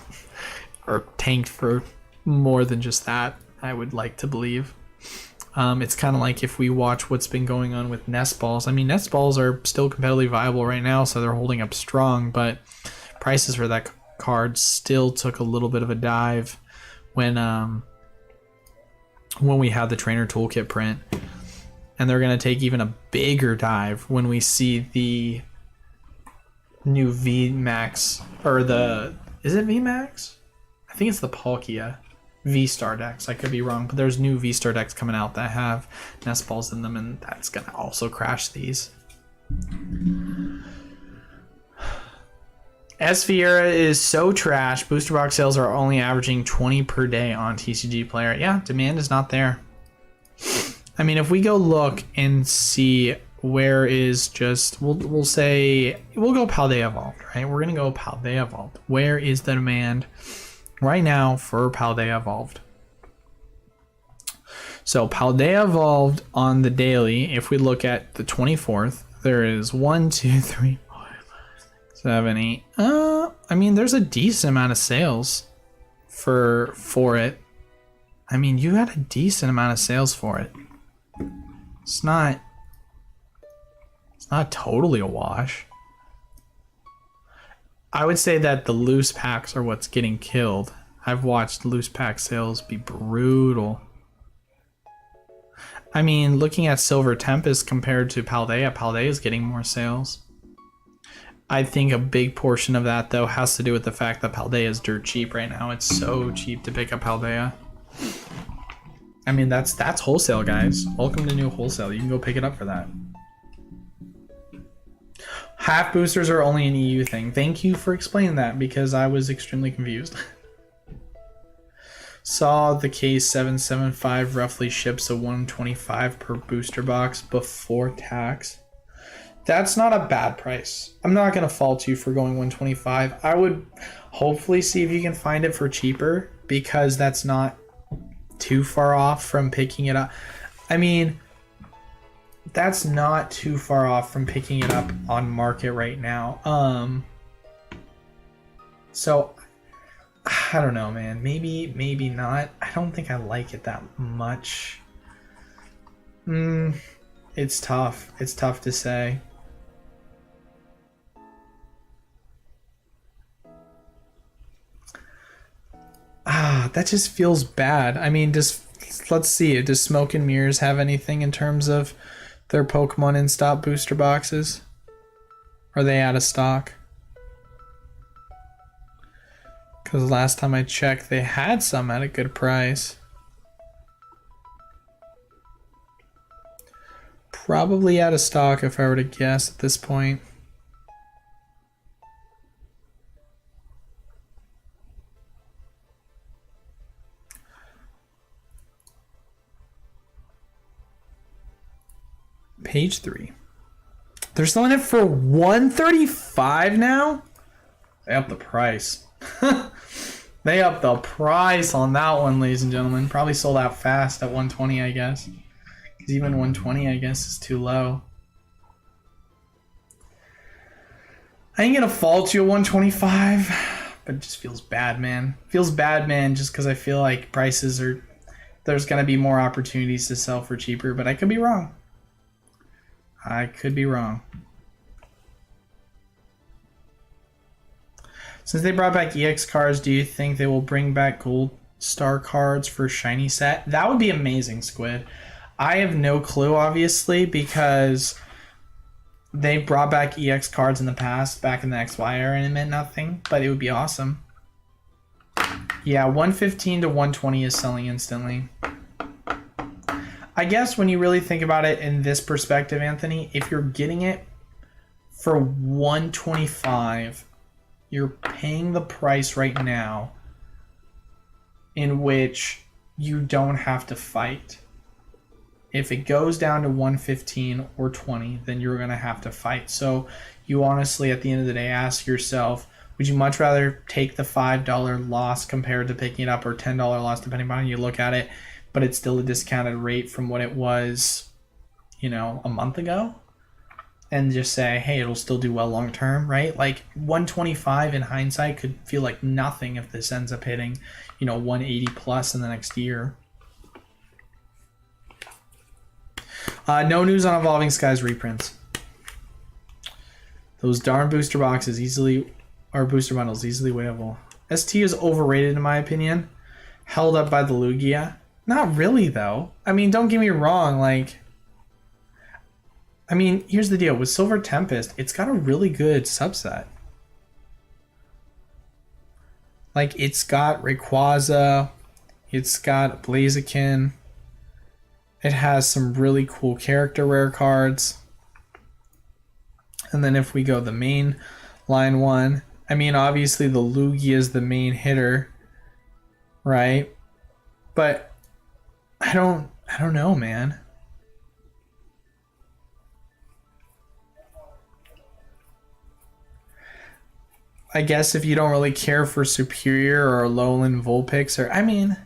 are tanked for more than just that, I would like to believe. It's kind of like if we watch what's been going on with nest balls. I mean, nest balls are still competitively viable right now, so they're holding up strong, but prices for that card still took a little bit of a dive when we had the trainer toolkit print, and they're going to take even a bigger dive when we see the new VMAX, or the, is it VMAX? I think it's the Palkia V-Star decks. I could be wrong, but there's new V-Star decks coming out that have nest balls in them, and that's gonna also crash these. Esfiera is so trash. Booster box sales are only averaging 20 per day on TCG Player. Yeah, demand is not there. I mean, if we go look and see where is just, we'll say, we'll go Paldea Evolved, right? We're gonna go Paldea Evolved. Where is the demand right now for Paldea Evolved? So Paldea Evolved on the daily, if we look at the 24th, there is 1, 2, 3, 4, 5, 6, 7, 8. I mean, there's a decent amount of sales for it. I mean, you had a decent amount of sales for it. It's not totally a wash. I would say that the loose packs are what's getting killed. I've watched loose pack sales be brutal. I mean, looking at Silver Tempest compared to Paldea, Paldea is getting more sales. I think a big portion of that, though, has to do with the fact that Paldea is dirt cheap right now. It's so cheap to pick up Paldea. I mean, that's wholesale, guys. Welcome to new wholesale. You can go pick it up for that. Half boosters are only an EU thing. Thank you for explaining that, because I was extremely confused. Saw the case 775 roughly ships a 125 per booster box before tax. That's not a bad price. I'm not going to fault you for going 125. I would hopefully see if you can find it for cheaper, because that's not too far off from picking it up. I mean, that's not too far off from picking it up on market right now. So I don't know, man. Maybe not. I don't think I like it that much. It's tough. It's tough to say. That just feels bad. I mean, let's see. Does Smoke and Mirrors have anything in terms of their Pokemon in stock booster boxes? Are they out of stock? Because last time I checked, they had some at a good price. Probably out of stock if I were to guess at this point. Page 3. They're selling it for $135 now? They upped the price. They upped the price on that one, ladies and gentlemen. Probably sold out fast at 120, I guess. Because even 120, I guess, is too low. I ain't gonna fault you at 125, but it just feels bad, man. Feels bad, man, just because I feel like prices are... There's gonna be more opportunities to sell for cheaper, but I could be wrong. I could be wrong. Since they brought back EX cards, do you think they will bring back gold star cards for shiny set? That would be amazing, Squid. I have no clue, obviously, because they brought back EX cards in the past, back in the XY era, and it meant nothing, but it would be awesome. Yeah, 115 to 120 is selling instantly. I guess when you really think about it in this perspective, Anthony, if you're getting it for 125, you're paying the price right now in which you don't have to fight. If it goes down to 115 or 20, then you're going to have to fight. So you honestly, at the end of the day, ask yourself, would you much rather take the $5 loss compared to picking it up, or $10 loss, depending on how you look at it, but it's still a discounted rate from what it was, you know, a month ago? And just say, hey, it'll still do well long term, right? Like 125 in hindsight could feel like nothing if this ends up hitting, you know, 180 plus in the next year. No news on Evolving Skies reprints. Those darn booster boxes booster bundles easily weighable. ST is overrated in my opinion. Held up by the Lugia. Not really though. I mean, don't get me wrong, like, I mean, here's the deal. With Silver Tempest, it's got a really good subset. Like, it's got Rayquaza, it's got Blaziken, it has some really cool character rare cards. And then if we go the main line one, I mean, obviously the Lugia is the main hitter, right? But I don't know, man. I guess if you don't really care for Superior or Alolan Vulpix, or I mean,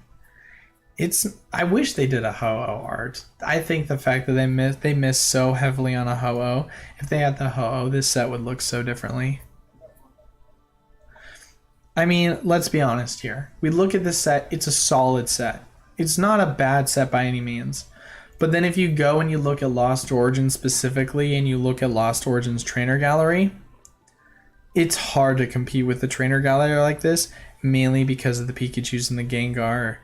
I wish they did a Ho-Oh art. I think the fact that they missed so heavily on a Ho-Oh. If they had the Ho-Oh, this set would look so differently. I mean, let's be honest here. We look at this set, it's a solid set. It's not a bad set by any means. But then if you go and you look at Lost Origins specifically, and you look at Lost Origins Trainer Gallery, it's hard to compete with the Trainer Gallery like this, mainly because of the Pikachus and the Gengar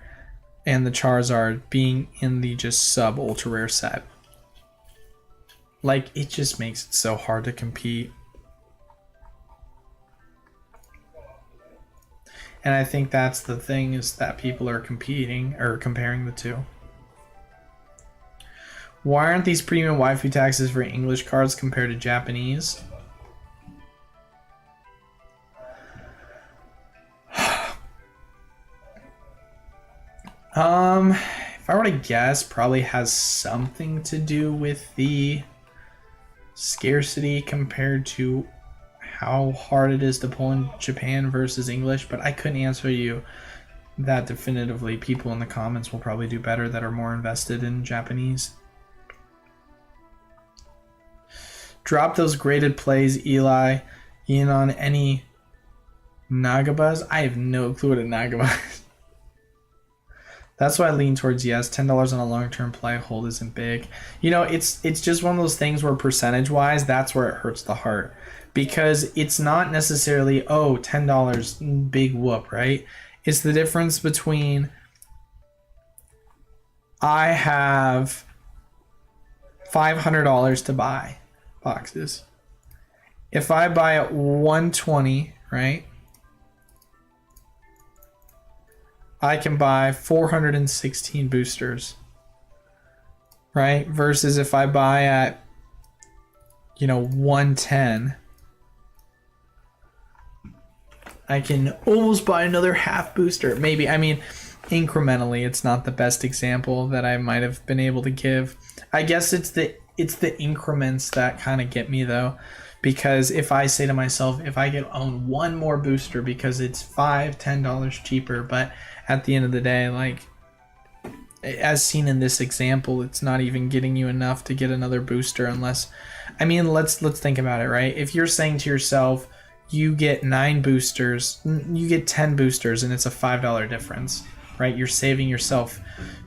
and the Charizard being in the just sub-ultra rare set. Like, it just makes it so hard to compete. And I think that's the thing, is that people are competing or comparing the two. Why aren't these premium waifu taxes for English cards compared to Japanese? If I were to guess, probably has something to do with the scarcity compared to how hard it is to pull in Japan versus English, but I couldn't answer you that definitively. People in the comments will probably do better that are more invested in Japanese. Drop those graded plays, Eli. In on any Nagabuzz? I have no clue what a Nagabuzz is. That's why I lean towards yes. $10 on a long-term play hold isn't big. You know, it's just one of those things where percentage-wise, that's where it hurts the heart. Because it's not necessarily, oh, $10, big whoop, right? It's the difference between I have $500 to buy boxes. If I buy at 120, right? I can buy 416 boosters, right? Versus if I buy at, 110, I can almost buy another half booster. Maybe, incrementally. It's not the best example that I might have been able to give. I guess it's the increments that kind of get me though. Because if I say to myself, if I could own one more booster because it's $5-10 cheaper, but at the end of the day, like as seen in this example, it's not even getting you enough to get another booster unless, let's think about it, right? If you're saying to yourself, you get 9 boosters, you get 10 boosters, and it's a $5 difference, right? You're saving yourself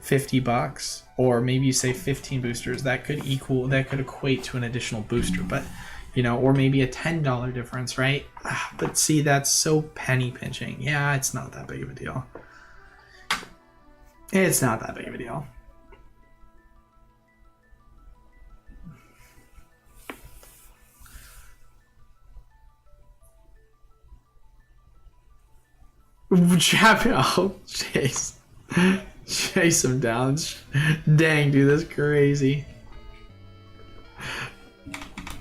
$50, or maybe you say 15 boosters. That could equate to an additional booster, but or maybe a $10 difference, right? But see, that's so penny pinching. Yeah, it's not that big of a deal. It's not that big of a deal. Oh, chase him down. Dang, dude, that's crazy.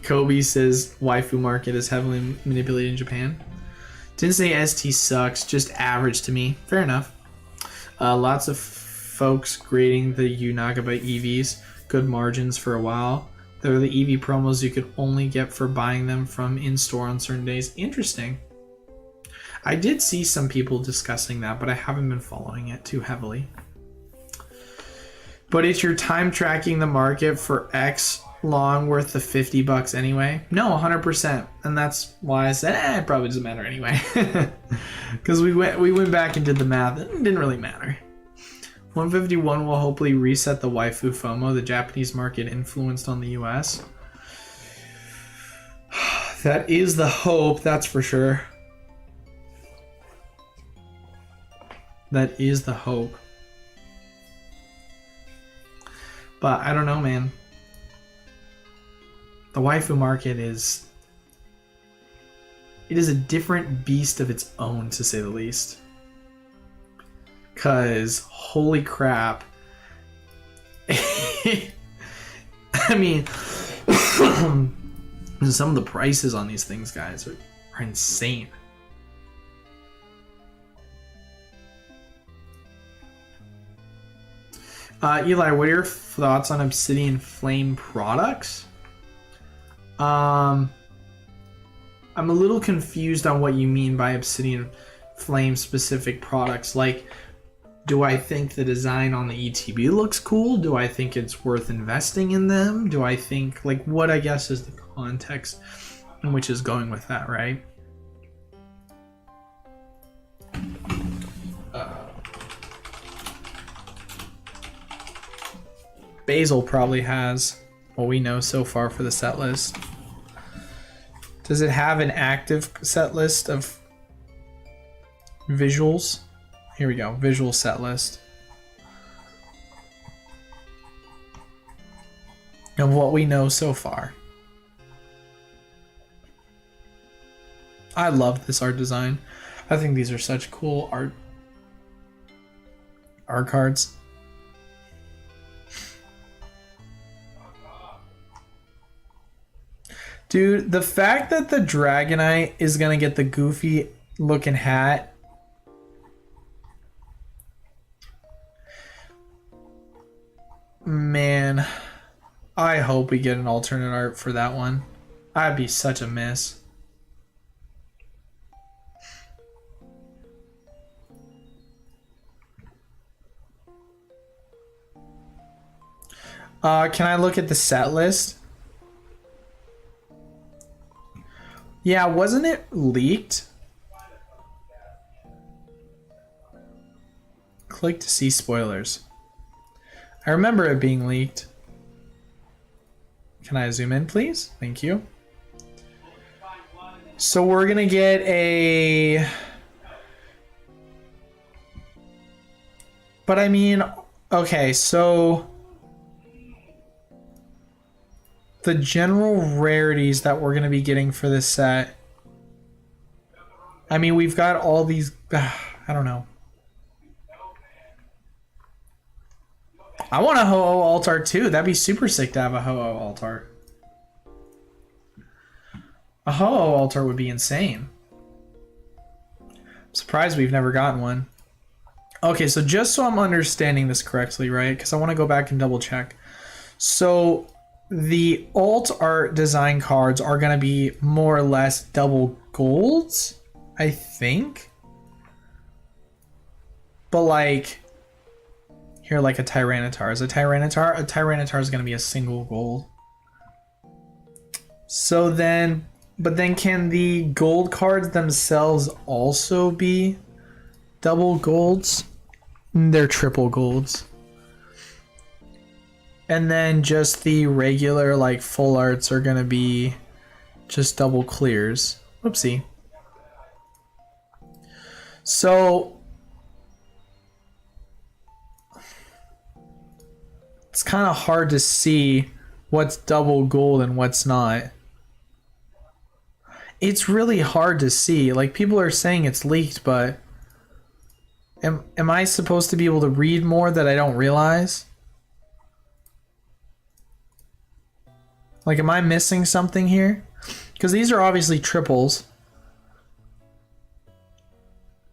Kobe says waifu market is heavily manipulated in Japan. Didn't say ST sucks, just average to me. Fair enough. Lots of folks grading the Unagaba EVs. Good margins for a while. There are the EV promos you could only get for buying them from in-store on certain days. Interesting. I did see some people discussing that, but I haven't been following it too heavily. But it's your time tracking the market for X long worth the $50 anyway? No, 100%. And that's why I said, it probably doesn't matter anyway. Because we went back and did the math. It didn't really matter. 151 will hopefully reset the waifu FOMO the Japanese market influenced on the US. That is the hope, that's for sure. That is the hope. But I don't know, man. The waifu market is a different beast of its own, to say the least. Cause holy crap. Some of the prices on these things, guys, are insane. Eli, what are your thoughts on Obsidian Flame products? I'm a little confused on what you mean by Obsidian Flame specific products. Like, do I think the design on the ETB looks cool? Do I think it's worth investing in them? Do I think, like, what I guess is the context in which is going with that, right? Basil probably has what we know so far for the set list. Does it have an active set list of visuals? Here we go, visual set list. Of what we know so far. I love this art design. I think these are such cool art cards. Dude, the fact that the Dragonite is gonna get the goofy looking hat. Man, I hope we get an alternate art for that one. I'd be such a miss. Can I look at the set list? Yeah, wasn't it leaked? Click to see spoilers. I remember it being leaked. Can I zoom in, please? Thank you. So we're gonna get a But I mean, okay, so the general rarities that we're going to be getting for this set. I mean, we've got all these, I don't know. I want a Ho-Oh Altar too. That'd be super sick to have a Ho-Oh Altar. A Ho-Oh Altar would be insane. I'm surprised we've never gotten one. Okay, so just so I'm understanding this correctly, right? Because I want to go back and double check. So the alt art design cards are going to be more or less double golds, I think. But like, here, like a Tyranitar. Is a Tyranitar is going to be a single gold. So then, but then can the gold cards themselves also be double golds? They're triple golds. And then just the regular like full arts are going to be just double clears. Whoopsie. So it's kind of hard to see what's double gold and what's not. It's really hard to see. Like, people are saying it's leaked, but am I supposed to be able to read more that I don't realize? Like, am I missing something here? Because these are obviously triples.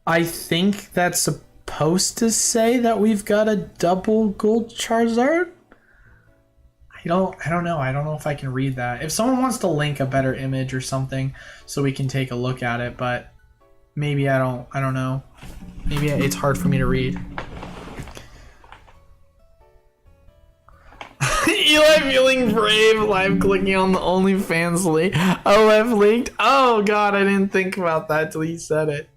I think that's supposed to say that we've got a double gold Charizard. I don't know. I don't know if I can read that. If someone wants to link a better image or something so we can take a look at it, but maybe I don't know. Maybe it's hard for me to read. Eli feeling brave, live clicking on the OnlyFans link. OF linked. Oh god, I didn't think about that till you said it.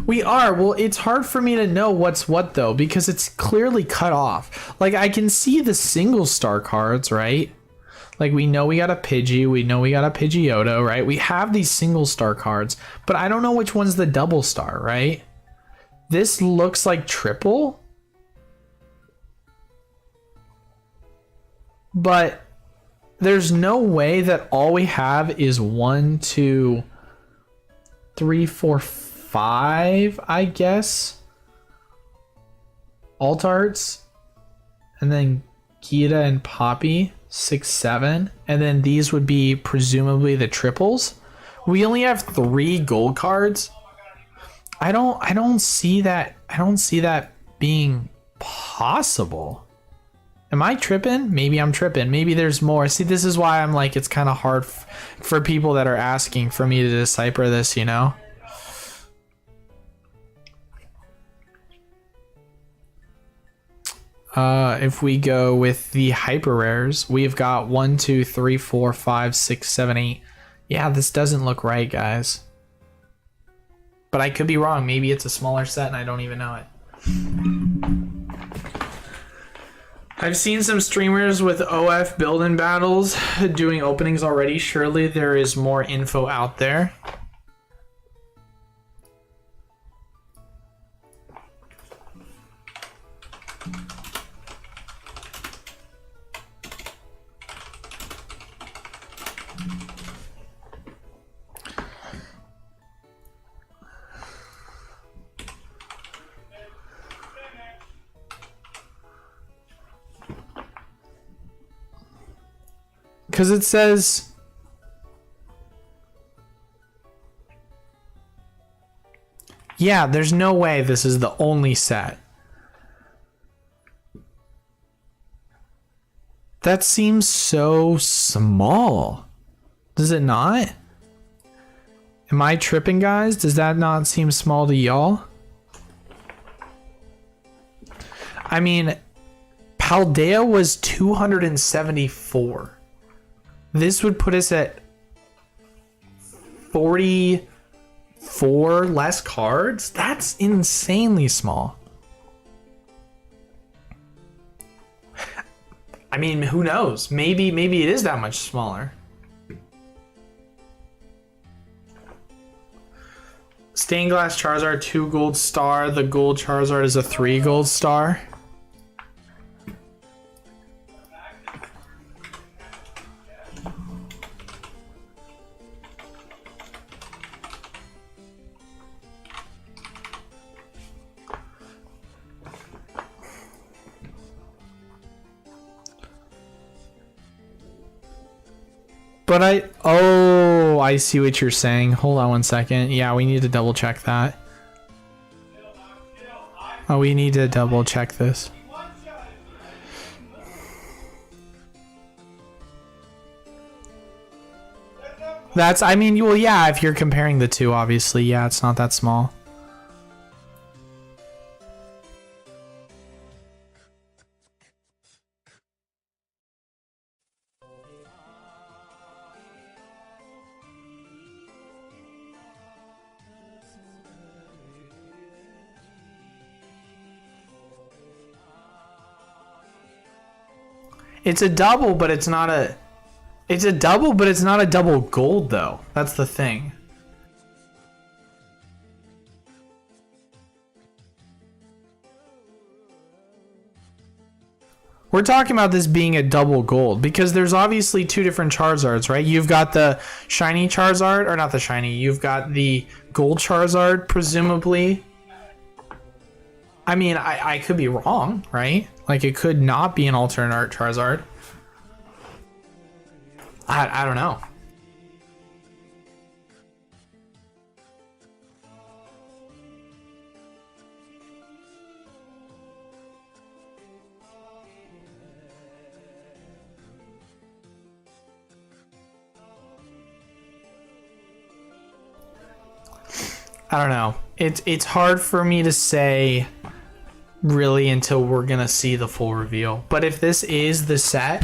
We are. Well, it's hard for me to know what's what though, because it's clearly cut off. Like, I can see the single star cards, right? Like, we know we got a Pidgey, we know we got a Pidgeotto, right? We have these single star cards, but I don't know which one's the double star, right? This looks like triple. But there's no way that all we have is 1, 2, 3, 4, 5, I guess. Alt arts. And then Gita and Poppy, 6, 7. And then these would be presumably the triples. We only have 3 gold cards. I don't see that. I don't see that being possible. Am I tripping? Maybe I'm tripping. Maybe there's more. See, this is why I'm like, it's kind of hard for people that are asking for me to decipher this, you know? If we go with the hyper rares, we've got 1, 2, 3, 4, 5, 6, 7, 8. Yeah, this doesn't look right, guys. But I could be wrong. Maybe it's a smaller set and I don't even know it. I've seen some streamers with OF build-in battles doing openings already. Surely there is more info out there. Because it says yeah, there's no way this is the only set. That seems so small. Does it not? Am I tripping, guys? Does that not seem small to y'all? I mean, Paldea was 274. This would put us at 44 less cards? That's insanely small. I mean, who knows? Maybe it is that much smaller. Stained Glass Charizard, 2 gold star. The gold Charizard is a 3 gold star. But I see what you're saying. Hold on one second. Yeah, we need to double check that. Oh, we need to double check this. That's, I mean, well, yeah, if you're comparing the two, obviously, yeah, it's not that small. It's a double, but it's not a... It's a double, but it's not a double gold, though. That's the thing. We're talking about this being a double gold, because there's obviously 2 different Charizards, right? You've got the shiny Charizard, or not the shiny, you've got the gold Charizard, presumably. I mean, I could be wrong, right? Like, it could not be an alternate art Charizard. I don't know. I don't know. It's hard for me to say really until we're gonna see the full reveal. But if this is the set,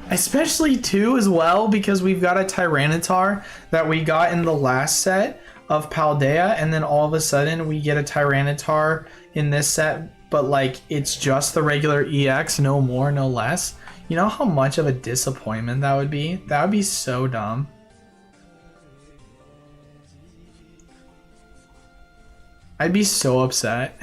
especially too as well, because we've got a Tyranitar that we got in the last set of Paldea, and then all of a sudden we get a Tyranitar in this set, but like it's just the regular EX, no more, no less. You know how much of a disappointment that would be? That would be so dumb. I'd be so upset.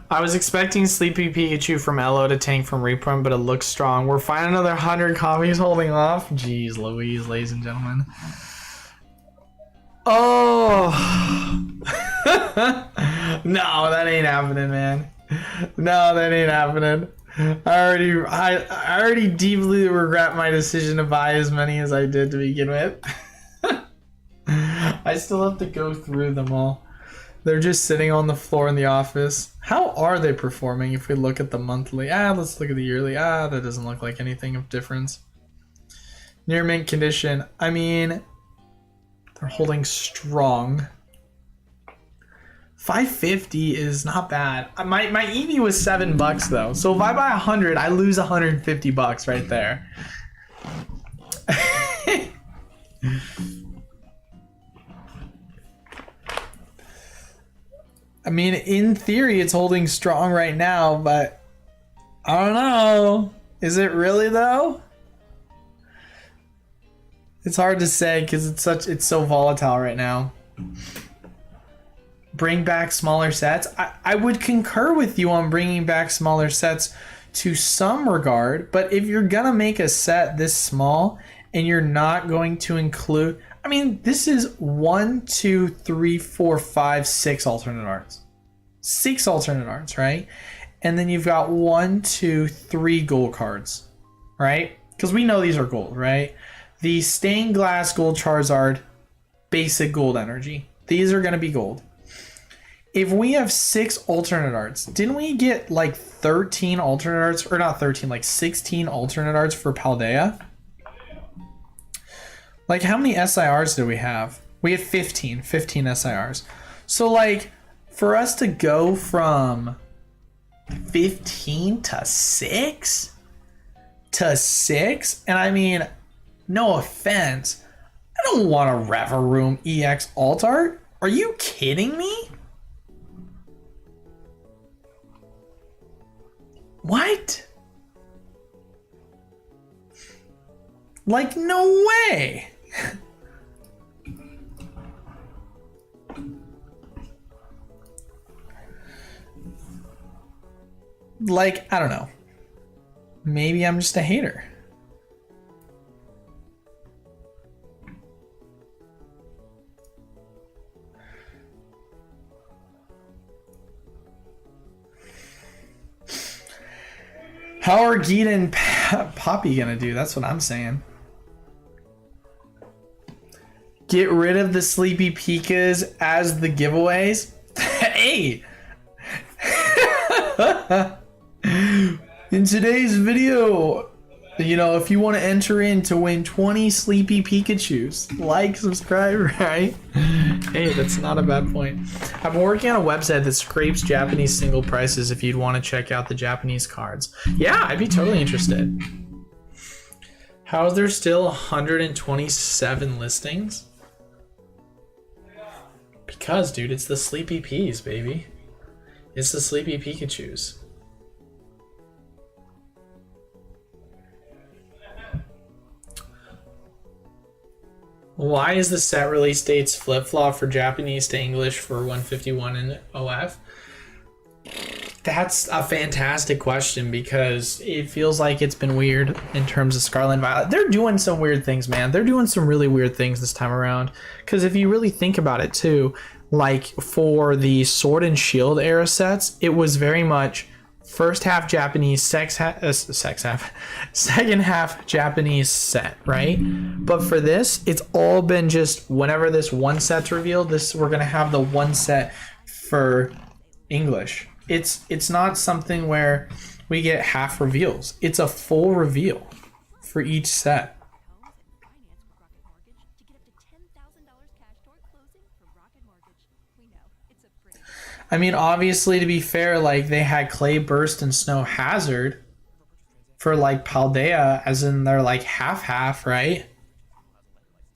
I was expecting Sleepy Pikachu from Elo to tank from Reprint, but it looks strong. We're finding another 100 copies holding off. Jeez Louise, ladies and gentlemen. Oh. No, that ain't happening, man. No, that ain't happening. I already deeply regret my decision to buy as many as I did to begin with. I still have to go through them all. They're just sitting on the floor in the office. How are they performing if we look at the monthly? Let's look at the yearly. That doesn't look like anything of difference. Near mint condition. I mean, they're holding strong. 550 is not bad. My EV was $7 though. So if I buy 100, I lose 150 bucks right there. I mean, in theory, it's holding strong right now, but I don't know. Is it really though? It's hard to say because it's so volatile right now. Bring back smaller sets. I would concur with you on bringing back smaller sets to some regard, but if you're gonna make a set this small and you're not going to include, I mean, this is 1, 2, 3, 4, 5, 6 alternate arts. 6 alternate arts, right? And then you've got 1, 2, 3 gold cards, right? Because we know these are gold, right? The stained glass gold Charizard, basic gold energy. These are going to be gold. If we have 6 alternate arts, didn't we get like 13 alternate arts, or not 13, like 16 alternate arts for Paldea? Like, how many SIRs did we have? We had 15 SIRs. So, like, for us to go from 15 to 6? To 6? And I mean, no offense, I don't want a Rever Room EX alt art. Are you kidding me? What? Like, no way. Like, I don't know. Maybe I'm just a hater. How are Gita and Poppy gonna do? That's what I'm saying. Get rid of the sleepy Pikas as the giveaways. Hey! In today's video, you know, if you want to enter in to win 20 sleepy Pikachus, like, subscribe, right? Hey, that's not a bad point. I'm working on a website that scrapes Japanese single prices if you'd want to check out the Japanese cards. Yeah, I'd be totally interested. How is there still 127 listings? Because, dude, it's the sleepy peas, baby. It's the sleepy Pikachus. Why is the set release dates flip-flop for Japanese to English for 151 and OF? That's a fantastic question because it feels like it's been weird in terms of Scarlet and Violet. They're doing some weird things, man. They're doing some really weird things this time around. Because if you really think about it too, like for the Sword and Shield era sets, it was very much first half Japanese, second half Japanese set, right? But for this, it's all been just whenever this one set's revealed, we're gonna have the one set for English. It's not something where we get half reveals. It's a full reveal for each set. I mean, obviously, to be fair, like they had Clay Burst and Snow Hazard for like Paldea, as in they're like half, right?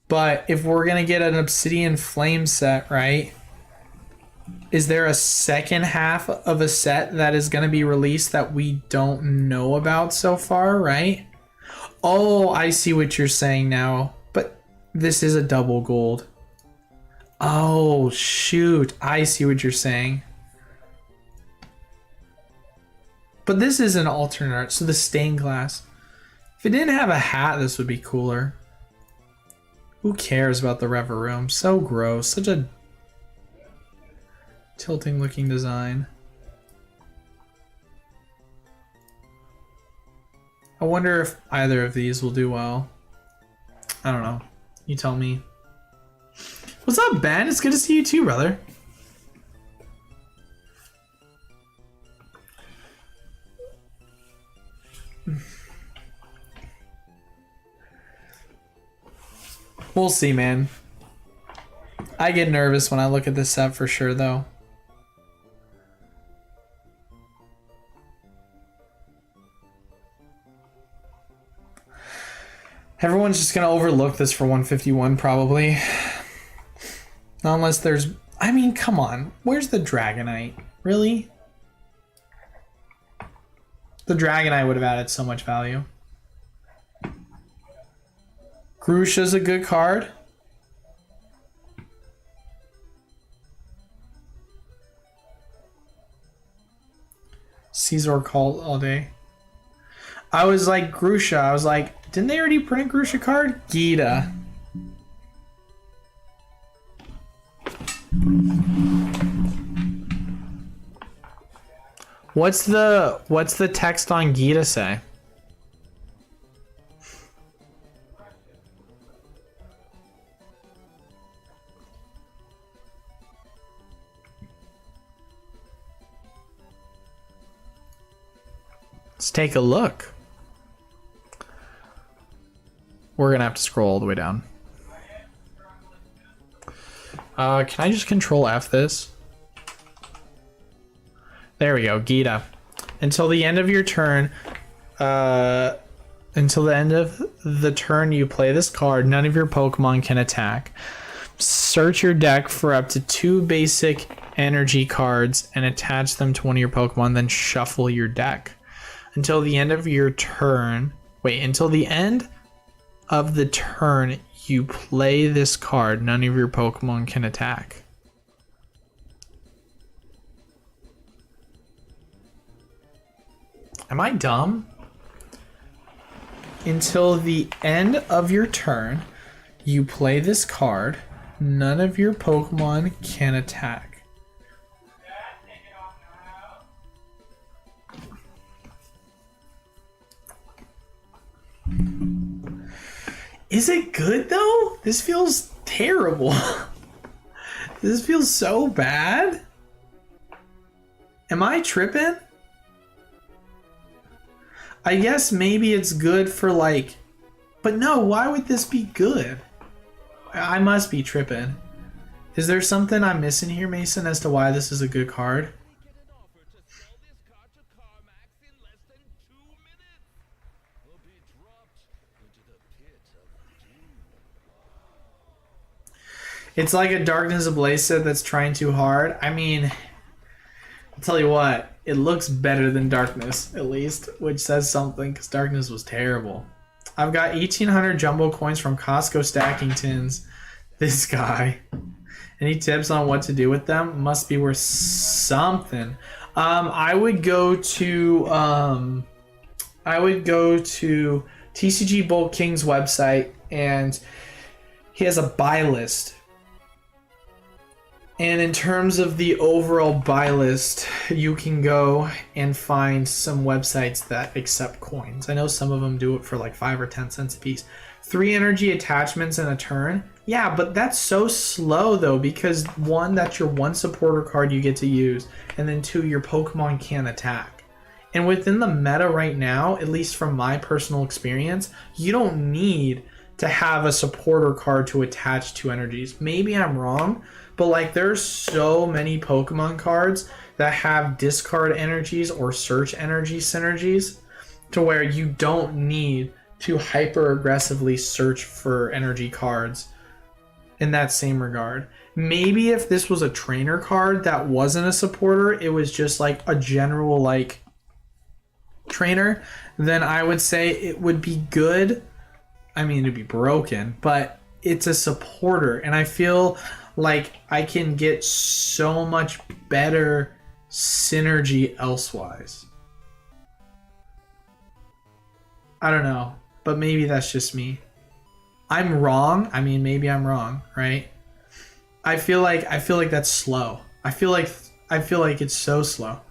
But if we're gonna get an Obsidian Flame set, right? Is there a second half of a set that is gonna be released that we don't know about so far, right? Oh, I see what you're saying now. But this is a double gold. Oh, shoot. I see what you're saying. But this is an alternate art, so the stained glass. If it didn't have a hat, this would be cooler. Who cares about the Rever Room? So gross. Such a tilting looking design. I wonder if either of these will do well. I don't know. You tell me. What's up, Ben? It's good to see you too, brother. We'll see, man. I get nervous when I look at this set for sure, though. Everyone's just gonna overlook this for 151, probably. Unless there's... I mean, come on. Where's the Dragonite? Really? The Dragonite would have added so much value. Grusha's a good card. Caesar called all day. I was like, Grusha. I was like, didn't they already print a Grusha card? Gita. What's the text on Gita say? Let's take a look. We're gonna have to scroll all the way down. Can I just control F this? There we go, Gita. Until the end of your turn, until the end of the turn you play this card, none of your Pokemon can attack. Search your deck for up to 2 basic energy cards and attach them to one of your Pokemon, then shuffle your deck. Until the end of your turn, until the end of the turn you play this card, none of your Pokemon can attack. Am I dumb? Until the end of your turn, you play this card, none of your Pokemon can attack. Is it good though? This feels terrible. This feels so bad. Am I tripping? I guess maybe it's good for like, but no, why would this be good? I must be tripping. Is there something I'm missing here, Mason, as to why this is a good card? It's like a Darkness Ablaze set that's trying too hard. I mean, I'll tell you what. It looks better than Darkness, at least, which says something, because Darkness was terrible. I've got 1,800 jumbo coins from Costco stacking tins. This guy. Any tips on what to do with them? Must be worth something. I would go to TCG Bolt King's website, and he has a buy list. And in terms of the overall buy list, you can go and find some websites that accept coins. I know some of them do it for like 5 or 10 cents a piece. 3 energy attachments in a turn. Yeah, but that's so slow though, because 1, that's your 1 supporter card you get to use, and then 2, your Pokemon can't attack. And within the meta right now, at least from my personal experience, you don't need to have a supporter card to attach 2 energies. Maybe I'm wrong, but like there's so many Pokemon cards that have discard energies or search energy synergies to where you don't need to hyper aggressively search for energy cards in that same regard. Maybe if this was a trainer card that wasn't a supporter, it was just like a general like trainer, then I would say it would be good. I mean, it'd be broken, but it's a supporter, and I feel like I can get so much better synergy elsewise. I don't know, but maybe that's just me. I'm wrong. I mean, maybe I'm wrong, right? I feel like that's slow. I feel like it's so slow.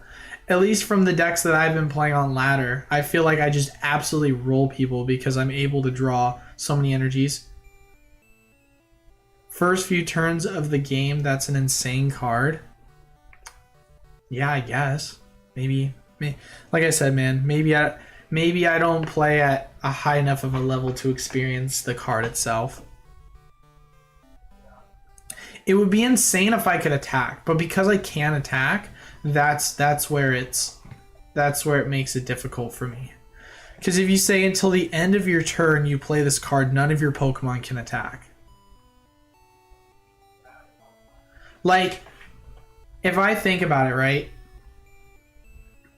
At least from the decks that I've been playing on ladder, I feel like I just absolutely roll people because I'm able to draw so many energies. First few turns of the game, that's an insane card. Yeah, I guess. Maybe like I said, man, maybe I don't play at a high enough of a level to experience the card itself. It would be insane if I could attack, but because I can attack, that's where it makes it difficult for me. Because if you say until the end of your turn you play this card, none of your Pokemon can attack. Like, if I think about it, right?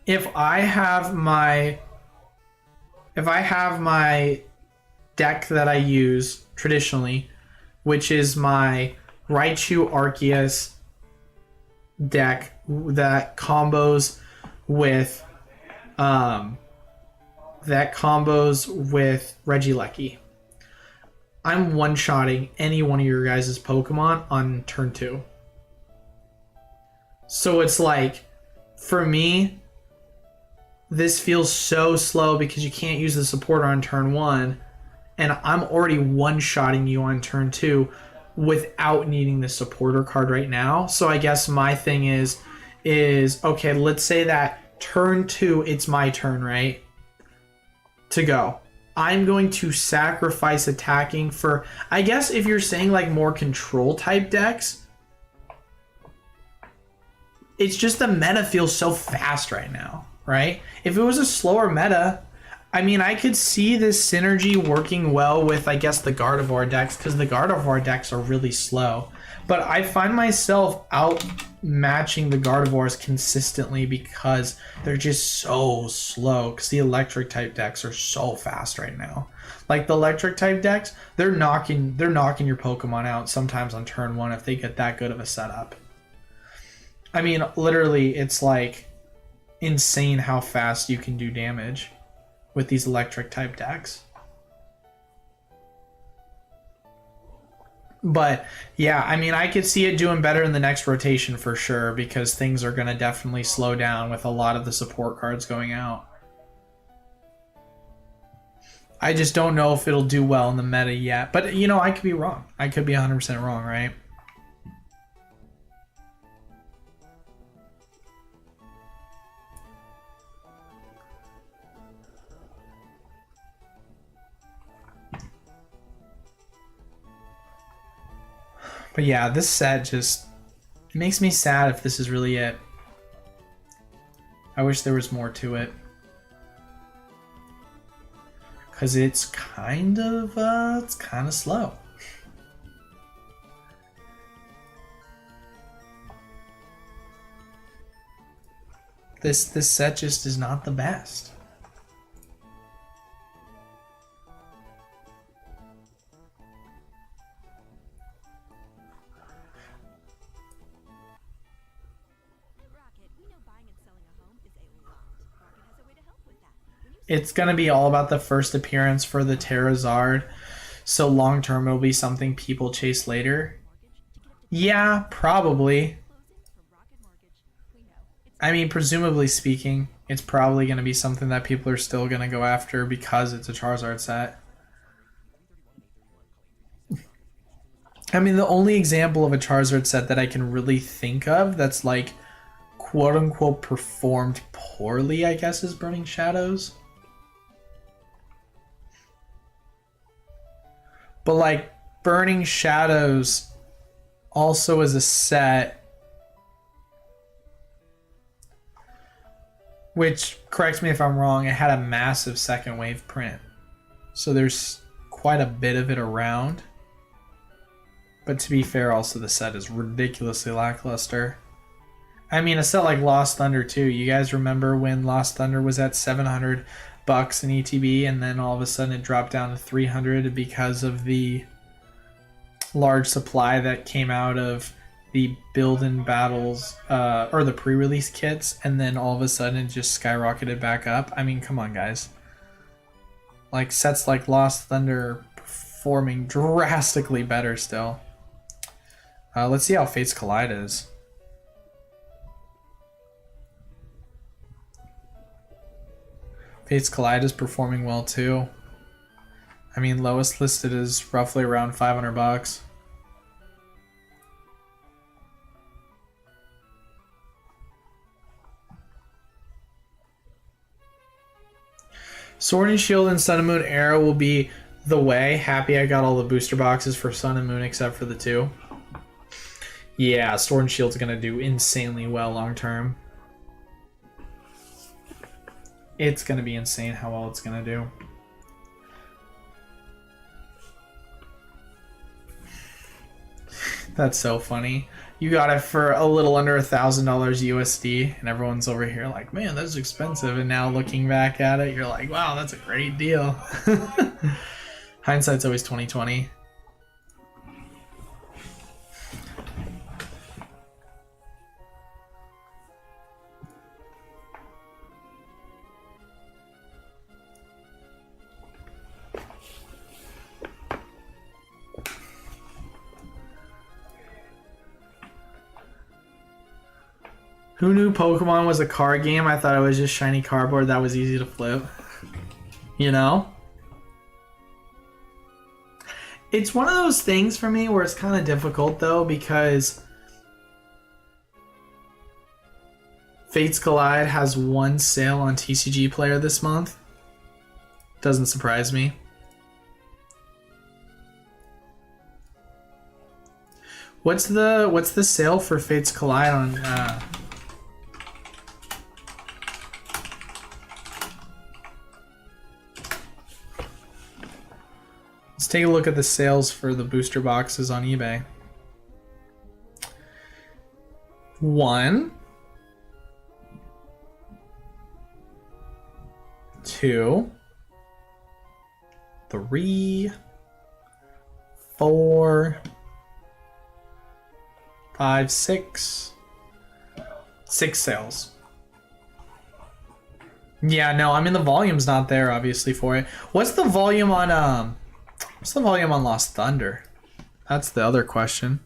If I have my deck that I use traditionally, which is my Raichu Arceus deck that combos with Regieleki, I'm one-shotting any one of your guys' Pokemon on turn 2. So it's like, for me, this feels so slow because you can't use the supporter on turn 1, and I'm already one-shotting you on turn 2 without needing the supporter card right now. So I guess my thing is okay, let's say that turn 2, it's my turn, right? To go. I'm going to sacrifice attacking for, I guess if you're saying like more control type decks, it's just the meta feels so fast right now. right? If it was a slower meta, I mean, I could see this synergy working well with, I guess, the Gardevoir decks, because the Gardevoir decks are really slow. But I find myself outmatching the Gardevoirs consistently because they're just so slow, because the electric type decks are so fast right now. Like the electric type decks, they're knocking your Pokemon out sometimes on turn 1 if they get that good of a setup. I mean, literally, it's like insane how fast you can do damage with these electric type decks. But yeah, I mean, I could see it doing better in the next rotation for sure, because things are going to definitely slow down with a lot of the support cards going out. I just don't know if it'll do well in the meta yet. But, you know, I could be wrong. I could be 100% wrong, right? But yeah, this set just makes me sad if this is really it. I wish there was more to it. Because it's kind of slow. This set just is not the best. It's going to be all about the first appearance for the Charizard. So long term, it'll be something people chase later. Yeah, probably. I mean, presumably speaking, it's probably going to be something that people are still going to go after because it's a Charizard set. I mean, the only example of a Charizard set that I can really think of that's like quote-unquote performed poorly, I guess, is Burning Shadows. But like Burning Shadows also as a set, which, correct me if I'm wrong, it had a massive second wave print. So there's quite a bit of it around. But to be fair, also the set is ridiculously lackluster. I mean, a set like Lost Thunder too. You guys remember when Lost Thunder was at $700 in ETB, and then all of a sudden it dropped down to 300 because of the large supply that came out of the build-in battles or the pre-release kits, and then all of a sudden it just skyrocketed back up. I mean, come on, guys. Like, sets like Lost Thunder performing drastically better still. Let's see how Fates Collide is. Fates Collide is performing well too. I mean, lowest listed is roughly around $500. Sword and Shield and Sun and Moon Era will be the way. Happy I got all the booster boxes for Sun and Moon except for the 2. Yeah, Sword and Shield's gonna do insanely well long term. It's gonna be insane how well it's gonna do. That's so funny. You got it for a little under $1,000 USD, and everyone's over here like, man, that's expensive. And now looking back at it, you're like, wow, that's a great deal. Hindsight's always 20/20. Who knew Pokemon was a card game? I thought it was just shiny cardboard that was easy to flip. You know? It's one of those things for me where it's kind of difficult though, because Fates Collide has one sale on TCG Player this month. Doesn't surprise me. What's the sale for Fates Collide on Let's take a look at the sales for the booster boxes on eBay. 1, 2, 3, 4, 5, 6 sales. Yeah, no, I mean the volume's not there obviously for it. What's the volume on Lost Thunder? That's the other question.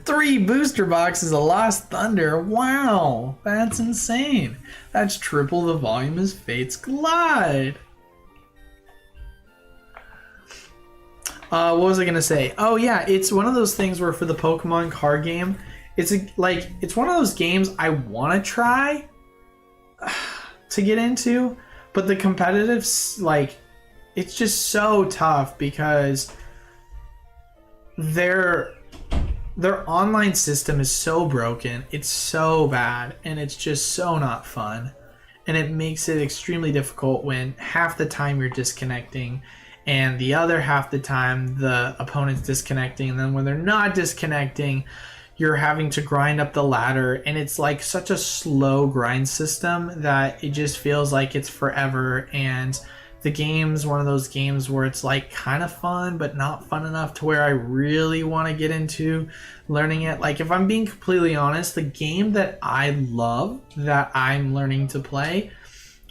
Three booster boxes of Lost Thunder. Wow, that's insane. That's triple the volume as Fates Glide. What was I gonna say? Oh yeah, it's one of those things where for the Pokemon card game, it's one of those games I want to try to get into, but the competitive, like, it's just so tough because their online system is so broken. It's so bad, and it's just so not fun, and it makes it extremely difficult when half the time you're disconnecting and the other half the time the opponent's disconnecting, and then when they're not disconnecting, you're having to grind up the ladder, and it's like such a slow grind system that it just feels like it's forever. And the game's one of those games where it's like kind of fun but not fun enough to where I really want to get into learning it. Like, if I'm being completely honest, the game that I love that I'm learning to play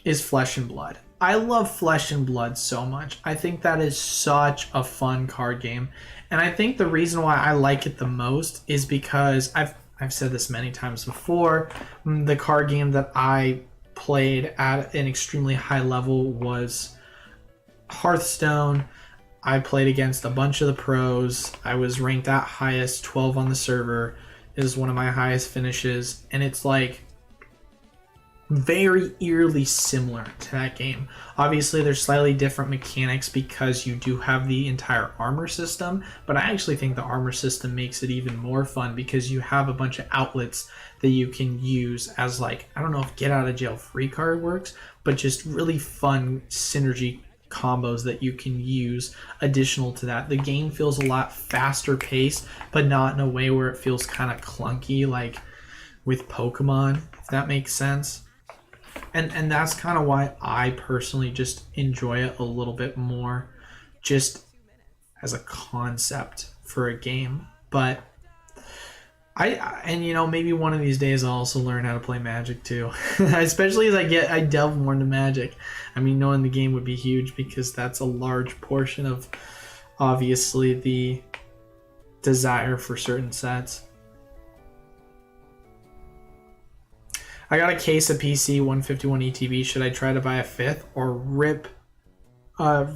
is Flesh and Blood. I love Flesh and Blood so much. I think that is such a fun card game. And I think the reason why I like it the most is because I've said this many times before. The card game that I played at an extremely high level was Hearthstone. I played against a bunch of the pros. I was ranked at highest, 12 on the server. It was one of my highest finishes. And it's like very eerily similar to that game. Obviously, there's slightly different mechanics because you do have the entire armor system, but I actually think the armor system makes it even more fun because you have a bunch of outlets that you can use as, like, I don't know if get out of jail free card works, but just really fun synergy combos that you can use additional to that. The game feels a lot faster paced, but not in a way where it feels kind of clunky like with Pokemon, if that makes sense. And that's kind of why I personally just enjoy it a little bit more, just as a concept for a game. But and you know, maybe one of these days I'll also learn how to play Magic too. Especially as I delve more into Magic. I mean, knowing the game would be huge because that's a large portion of obviously the desire for certain sets. I got a case of PC 151 ETB. Should I try to buy a fifth or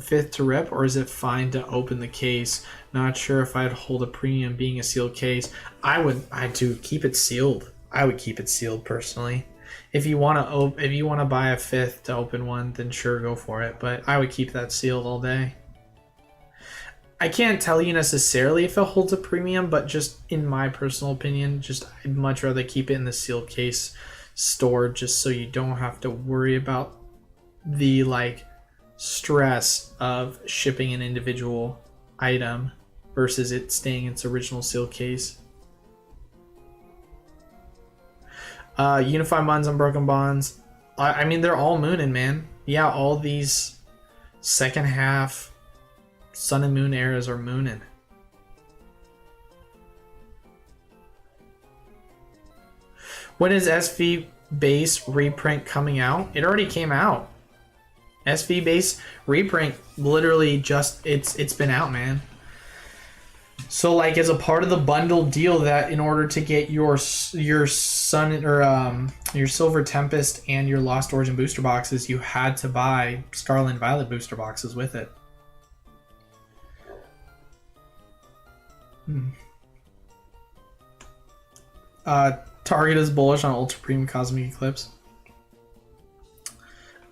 fifth to rip, or is it fine to open the case? Not sure if I'd hold a premium being a sealed case. I do keep it sealed. I would keep it sealed personally. If you want to buy a fifth to open one, then sure, go for it. But I would keep that sealed all day. I can't tell you necessarily if it holds a premium, but just in my personal opinion, I'd much rather keep it in the sealed case stored, just so you don't have to worry about the stress of shipping an individual item versus it staying in its original sealed case. Unified Bonds, Unbroken Bonds. I mean, they're all mooning, man. Yeah, all these second half Sun and Moon eras are mooning. When is SV base reprint coming out? It already came out. SV base reprint literally just it's been out, man. So like as a part of the bundle deal, that in order to get your Sun or your Silver Tempest and your Lost Origin booster boxes, you had to buy Scarlet and Violet booster boxes with it. Target is bullish on Ultra Premium Cosmic Eclipse.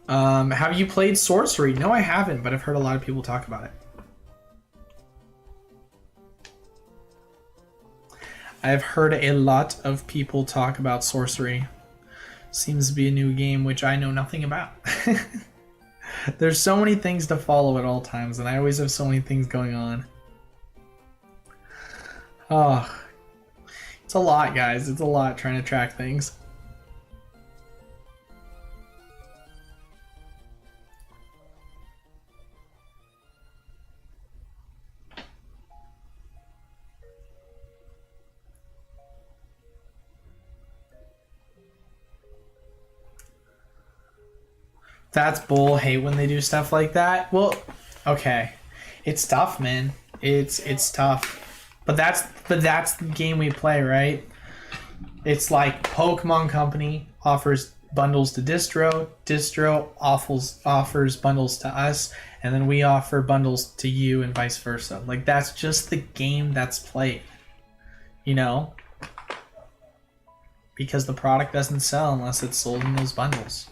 Have you played Sorcery? No, I haven't, but I've heard a lot of people talk about it. I've heard a lot of people talk about sorcery. Seems to be a new game which I know nothing about. There's so many things to follow at all times, and I always have so many things going on. Oh, it's a lot, guys. It's a lot trying to track things. That's bull. Hate when they do stuff like that. Well, okay, it's tough, man. It's tough, but that's the game we play, right? It's like Pokemon Company offers bundles to Distro offers bundles to us, and then we offer bundles to you, and vice versa. Like, that's just the game that's played, you know? Because the product doesn't sell unless it's sold in those bundles.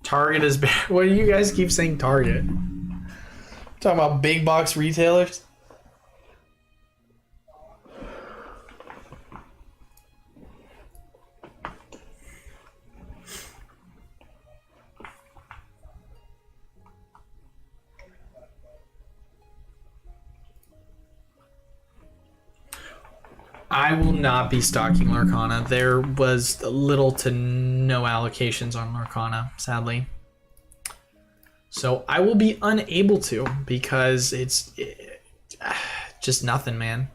Target is bad. What do you guys keep saying Target? Talking about big box retailers? I will not be stocking Lorcana. There was little to no allocations on Lorcana, sadly. So I will be unable to because it's just nothing, man.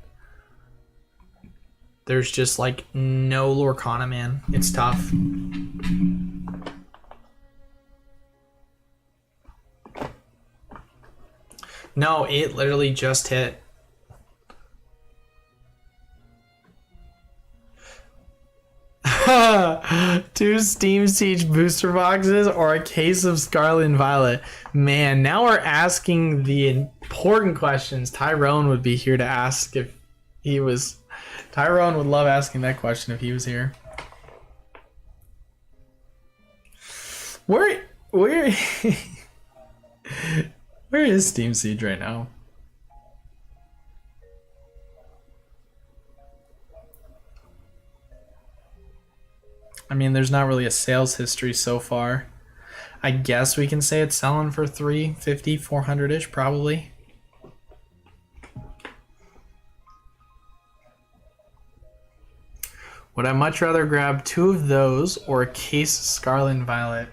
There's just like no Lorcana, man. It's tough. No, it literally just hit. Two Steam Siege booster boxes or a case of Scarlet and Violet. Man, now we're asking the important questions. Tyrone would be here to ask if he was... Tyrone would love asking that question if he was here. Where is Steam Siege right now? I mean, there's not really a sales history so far. I guess we can say it's selling for $350, $400-ish, probably. Would I much rather grab 2 of those or a case of Scarlet and Violet?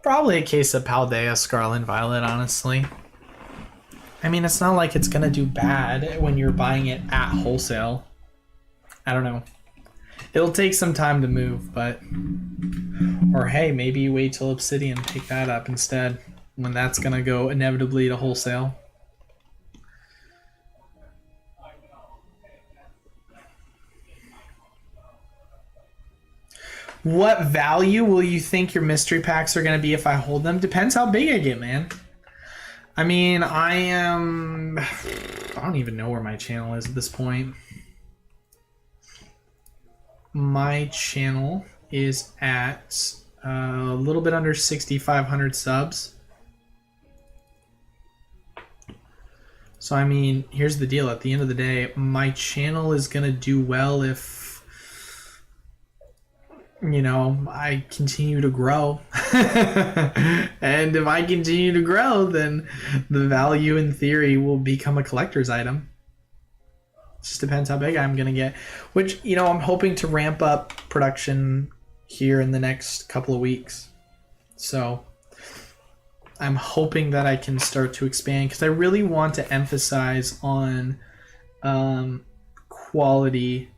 Probably a case of Paldea Scarlet and Violet, honestly. I mean, it's not like it's gonna do bad when you're buying it at wholesale. I don't know. It'll take some time to move, but... Or hey, maybe you wait till Obsidian and pick that up instead, when that's gonna go inevitably to wholesale. What value will you think your mystery packs are gonna be if I hold them? Depends how big I get, man. I mean, I don't even know where my channel is at this point. My channel is at a little bit under 6,500 subs. So, I mean, here's the deal. At the end of the day, my channel is going to do well if, you know, I continue to grow. And if I continue to grow, then the value in theory will become a collector's item. Just depends how big I'm gonna get, which, you know, I'm hoping to ramp up production here in the next couple of weeks. So I'm hoping that I can start to expand because I really want to emphasize on quality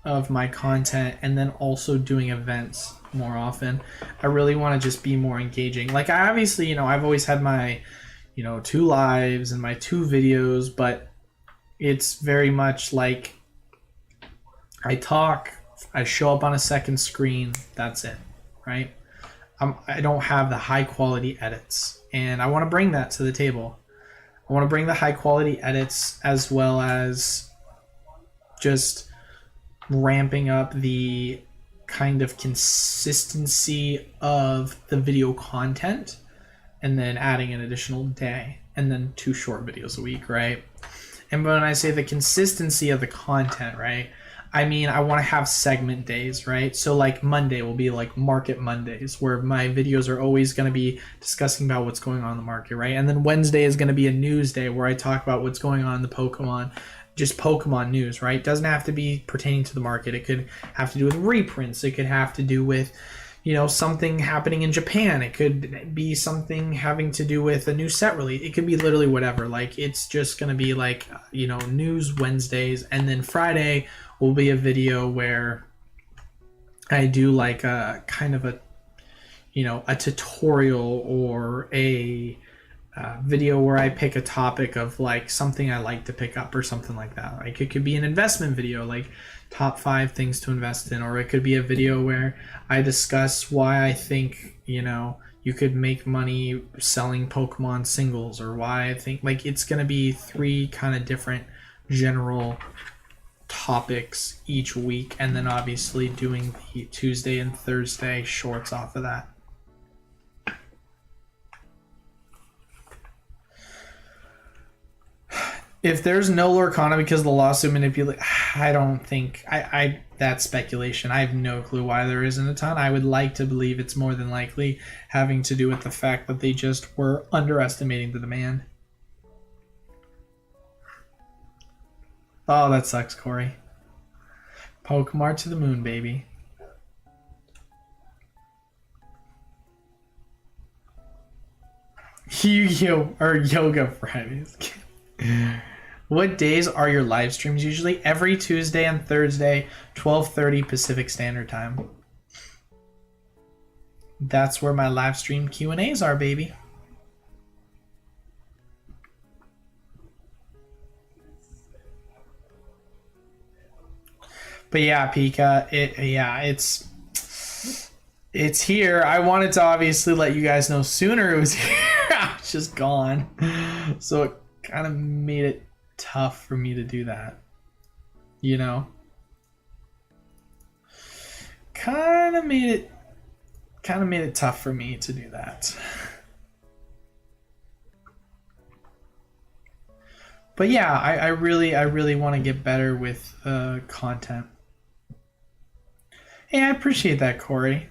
of my content and then also doing events more often. I really want to just be more engaging. Like, I obviously, you know, I've always had my, you know, 2 lives and my 2 videos, but it's very much like I talk, I show up on a second screen, that's it, right? I don't have the high quality edits, and I want to bring that to the table. I want to bring the high quality edits as well as just ramping up the kind of consistency of the video content and then adding an additional day, and then 2 short videos a week, right? And when I say the consistency of the content, right, I mean, I want to have segment days, right? So like Monday will be like Market Mondays, where my videos are always going to be discussing about what's going on in the market, right? And then Wednesday is going to be a news day where I talk about what's going on in the Pokemon, just Pokemon news, right? It doesn't have to be pertaining to the market. It could have to do with reprints. It could have to do with, you know, something happening in Japan. It could be something having to do with a new set release. It could be literally whatever. Like, it's just going to be like, you know, news Wednesdays. And then Friday will be a video where I do like a kind of a, you know, a tutorial or a video where I pick a topic of like something I like to pick up or something like that. Like, it could be an investment video, like top 5 things to invest in, or it could be a video where I discuss why I think, you know, you could make money selling Pokemon singles, or why I think, like, it's going to be 3 kind of different general topics each week, and then obviously doing the Tuesday and Thursday shorts off of that. If there's no Lorcana because of the lawsuit manipulate, I don't think I that's speculation. I have no clue why there isn't a ton. I would like to believe it's more than likely having to do with the fact that they just were underestimating the demand. Oh, that sucks, Corey. Pokemon to the moon, baby. Yu-Gi-Oh! Or Yoga Fridays. What days are your live streams usually? Every Tuesday and Thursday, 12:30 Pacific Standard Time. That's where my live stream Q&As are, baby. But yeah, Pika, it's here. I wanted to obviously let you guys know sooner it was here. I was just gone. So it kind of made it tough for me to do that. You know? Kind of made it tough for me to do that. But yeah, I really want to get better with content. Hey, I appreciate that, Corey.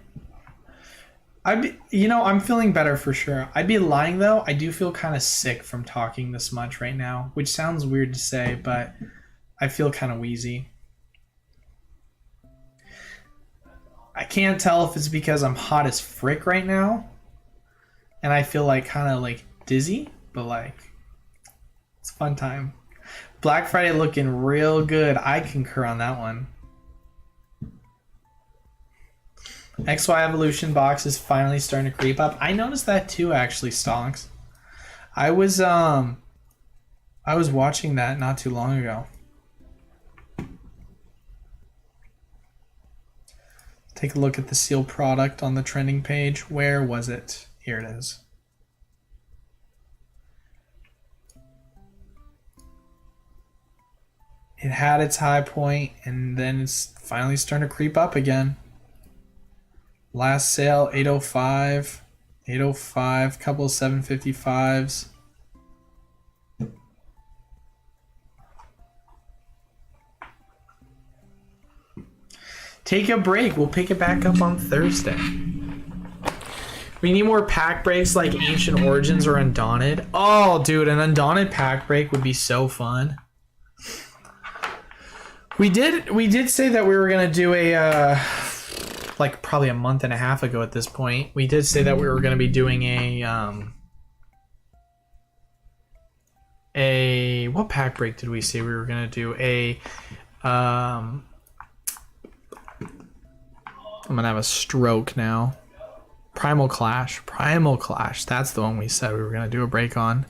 I'm feeling better for sure. I'd be lying though. I do feel kind of sick from talking this much right now, which sounds weird to say, but I feel kind of wheezy. I can't tell if it's because I'm hot as frick right now, and I feel like kind of like dizzy, but like it's a fun time. Black Friday looking real good. I concur on that one. XY Evolution box is finally starting to creep up. I noticed that too, actually, Stonks. I was watching that not too long ago. Take a look at the sealed product on the trending page. Where was it? Here it is. It had its high point, and then it's finally starting to creep up again. Last sale, 805, 805, couple of 755s. Take a break. We'll pick it back up on Thursday. We need more pack breaks like Ancient Origins or Undaunted. Oh, dude, an Undaunted pack break would be so fun. We did say that we were gonna do a like probably a month and a half ago at this point. We did say that we were gonna be doing a what pack break did we say we were gonna do? I'm gonna have a stroke now. Primal Clash. That's the one we said we were gonna do a break on.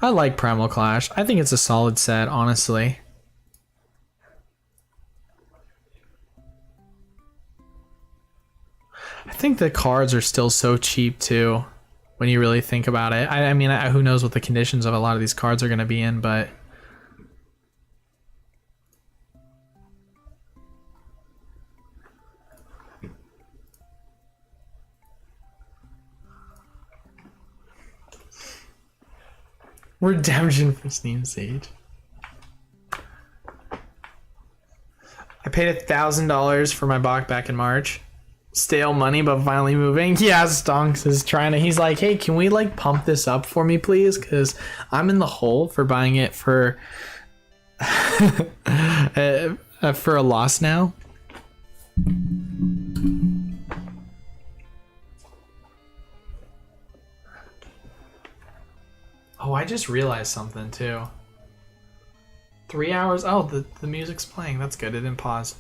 I like Primal Clash. I think it's a solid set, honestly. I think the cards are still so cheap too. when you really think about it. I mean, who knows what the conditions of a lot of these cards are going to be in, but redemption for Steam Sage. I paid $1,000 for my box back in March. Stale money, but finally moving. Yeah, Stonks is trying to. He's like, hey, can we like pump this up for me, please? Because I'm in the hole for buying it for for a loss now. Oh, I just realized something too. 3 hours. Oh, the music's playing. That's good. It didn't pause.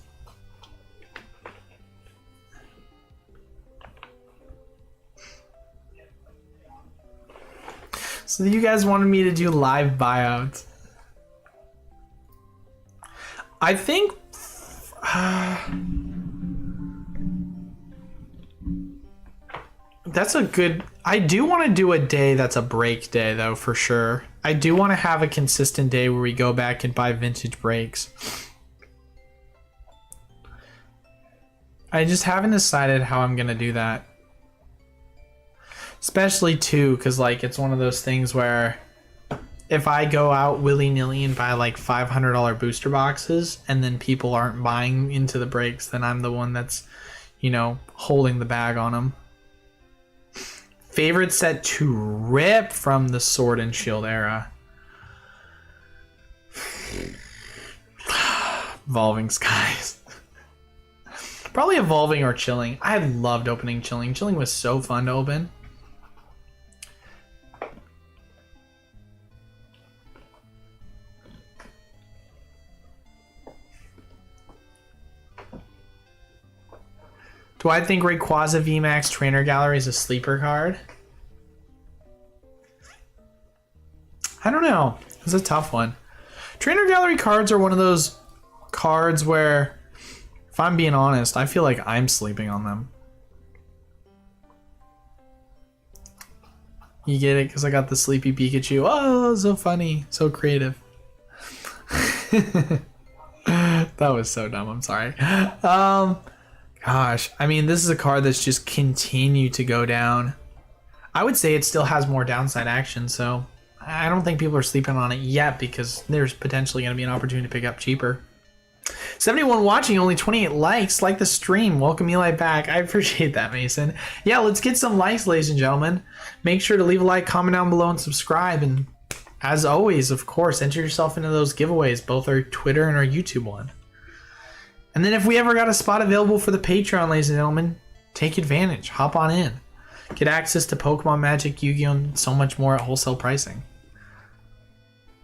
So you guys wanted me to do live buyouts. I think that's a good. I do want to do a day that's a break day though, for sure. I do want to have a consistent day where we go back and buy vintage breaks. I just haven't decided how I'm gonna do that. Especially too, because like it's one of those things where if I go out willy-nilly and buy like $500 booster boxes and then people aren't buying into the breaks, then I'm the one that's, you know, holding the bag on them. Favorite set to rip from the Sword and Shield era. Evolving Skies. Probably Evolving or Chilling. I loved opening Chilling. Chilling was so fun to open. Do I think Rayquaza VMAX Trainer Gallery is a sleeper card? I don't know. It's a tough one. Trainer Gallery cards are one of those cards where, if I'm being honest, I feel like I'm sleeping on them. You get it? Because I got the Sleepy Pikachu. Oh, so funny. So creative. That was so dumb. I'm sorry. Gosh, I mean, this is a card that's just continued to go down. I would say it still has more downside action, so I don't think people are sleeping on it yet because there's potentially going to be an opportunity to pick up cheaper. 71 watching, only 28 likes. Like the stream. Welcome Eli back. I appreciate that, Mason. Yeah, let's get some likes, ladies and gentlemen. Make sure to leave a like, comment down below, and subscribe. And as always, of course, enter yourself into those giveaways, both our Twitter and our YouTube one. And then if we ever got a spot available for the Patreon, ladies and gentlemen, take advantage. Hop on in. Get access to Pokemon, Magic, Yu-Gi-Oh! And so much more at wholesale pricing.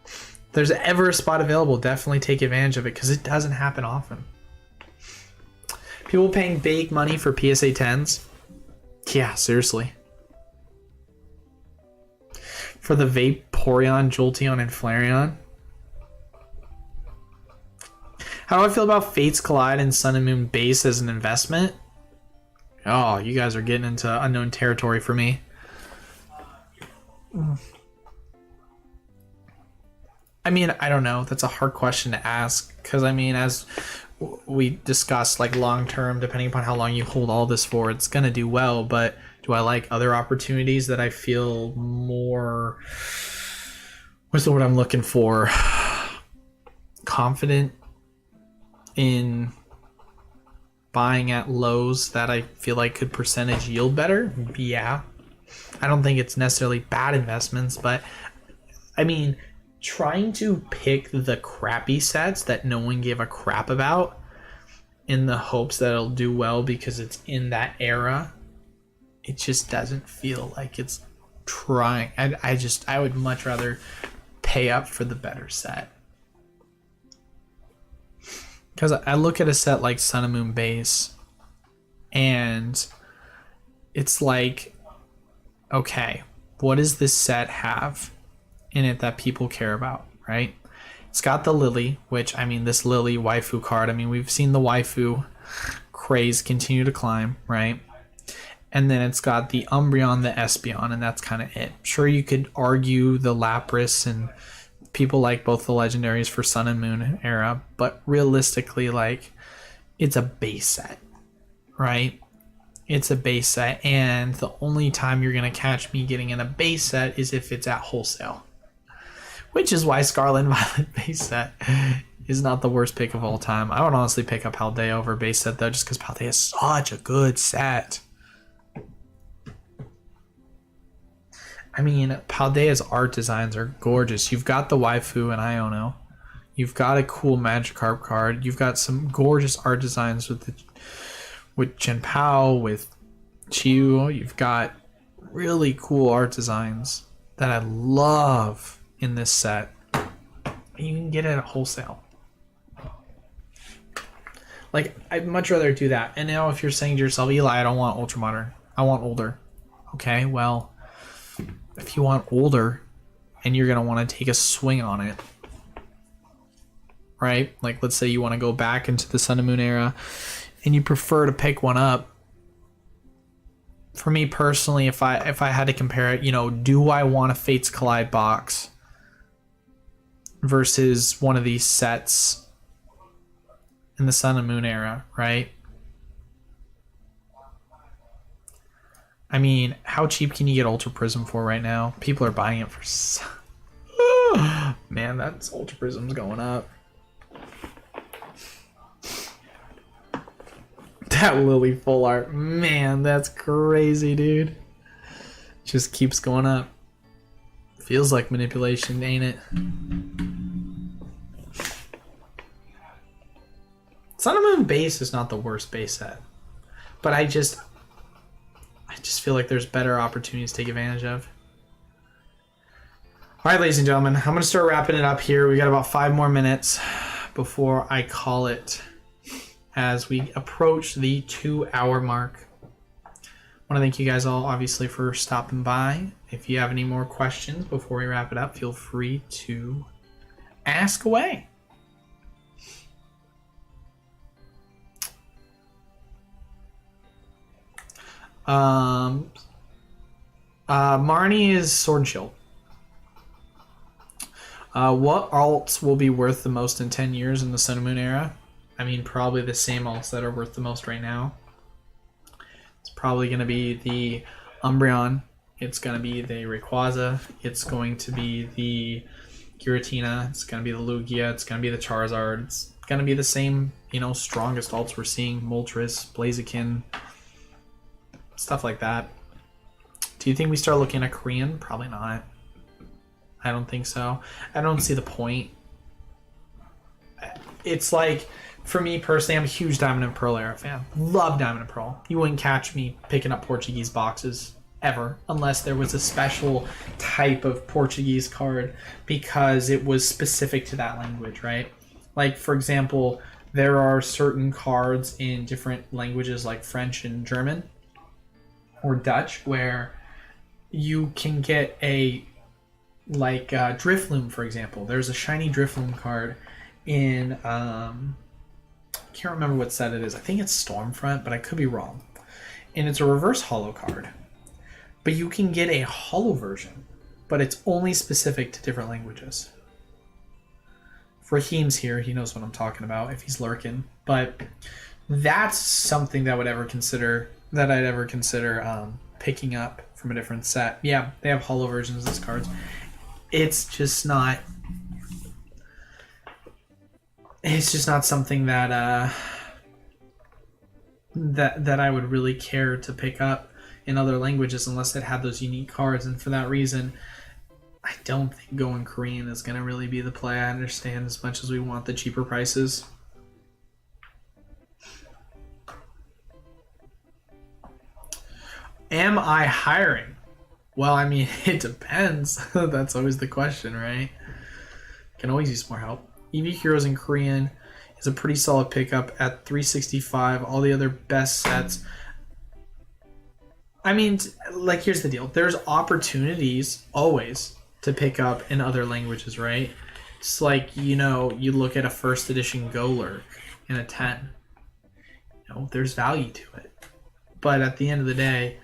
If there's ever a spot available, definitely take advantage of it because it doesn't happen often. People paying big money for PSA 10s? Yeah, seriously. For the Vaporeon, Jolteon, and Flareon? How do I feel about Fates Collide and Sun and Moon base as an investment? Oh, you guys are getting into unknown territory for me. I mean, I don't know. That's a hard question to ask because, I mean, as we discussed, like long term, depending upon how long you hold all this for, it's going to do well. But do I like other opportunities that I feel more... What's the word I'm looking for? Confident in buying at lows that I feel like could percentage yield better? Yeah. I don't think it's necessarily bad investments, but I mean, trying to pick the crappy sets that no one gave a crap about in the hopes that it'll do well because it's in that era, it just doesn't feel like it's trying. I would much rather pay up for the better set. Because I look at a set like Sun and Moon base, and it's like, okay, what does this set have in it that people care about, right? It's got the Lily, which, I mean, this Lily waifu card, I mean, we've seen the waifu craze continue to climb, right? And then it's got the Umbreon, the Espeon, and that's kind of it. Sure, you could argue the Lapras, and people like both the legendaries for Sun and Moon era, but realistically, like, it's a base set, right? It's a base set, and the only time you're going to catch me getting in a base set is if it's at wholesale. Which is why Scarlet and Violet base set is not the worst pick of all time. I would honestly pick up Paldea over base set, though, just because Paldea is such a good set. I mean, Paldea's art designs are gorgeous. You've got the Waifu and Iono. You've got a cool Magikarp card. You've got some gorgeous art designs with Chien-Pao, with Chiyu. You've got really cool art designs that I love in this set. You can get it at wholesale. Like, I'd much rather do that. And now if you're saying to yourself, Eli, I don't want ultra modern, I want older. Okay, well, if you want older and you're going to want to take a swing on it, right? Like, let's say you want to go back into the Sun and Moon era and you prefer to pick one up. For me personally, if I had to compare it, you know, do I want a Fates Collide box versus one of these sets in the Sun and Moon era, right? I mean, how cheap can you get Ultra Prism for right now? People are buying it for... Man, that's Ultra Prism's going up. That Lily full art. Man, that's crazy, dude. Just keeps going up. Feels like manipulation, ain't it? Sun and Moon base is not the worst base set. But I just feel like there's better opportunities to take advantage of. All right, ladies and gentlemen, I'm going to start wrapping it up here. We got about 5 more minutes before I call it as we approach the 2-hour mark. I want to thank you guys all, obviously, for stopping by. If you have any more questions before we wrap it up, feel free to ask away. Marnie is Sword and Shield. What alts will be worth the most in 10 years in the Sun and Moon era? I mean, probably the same alts that are worth the most right now. It's probably going to be the Umbreon. It's going to be the Rayquaza. It's going to be the Giratina. It's going to be the Lugia. It's going to be the Charizard. It's going to be the same, you know, strongest alts we're seeing. Moltres, Blaziken, stuff like that. Do you think we start looking at Korean? Probably not. I don't think so. I don't see the point. It's like, for me personally, I'm a huge Diamond and Pearl era fan. Love Diamond and Pearl. You wouldn't catch me picking up Portuguese boxes ever, unless there was a special type of Portuguese card because it was specific to that language, right? Like, for example, there are certain cards in different languages like French and German or Dutch where you can get a, like, Drifloon, for example. There's a shiny Drifloon card in, I can't remember what set it is. I think it's Stormfront, but I could be wrong. And it's a reverse holo card. But you can get a holo version, but it's only specific to different languages. Raheem's here. He knows what I'm talking about if he's lurking. But that's something that I'd ever consider picking up from a different set. Yeah, they have holo versions of these cards. It's just not something that that I would really care to pick up in other languages unless it had those unique cards. And for that reason, I don't think going Korean is going to really be the play. I understand as much as we want the cheaper prices. Am I hiring? Well, I mean, it depends. That's always the question, right? Can always use more help. EV Heroes in Korean is a pretty solid pickup at 365. All the other best sets. I mean, like, here's the deal. There's opportunities always to pick up in other languages, right? It's like, you know, you look at a first edition Golurk in a 10. You know, there's value to it. but at the end of the day,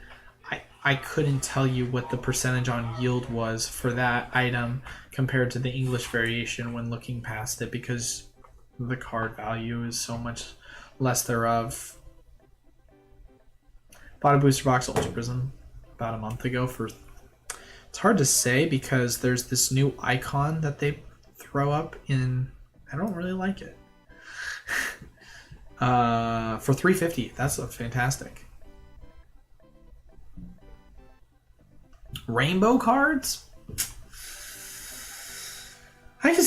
I couldn't tell you what the percentage on yield was for that item compared to the English variation when looking past it, because the card value is so much less thereof. Bought a booster box Ultra Prism about a month ago for... It's hard to say because there's this new icon that they throw up in... I don't really like it. For $350, that's a fantastic. Rainbow cards? I can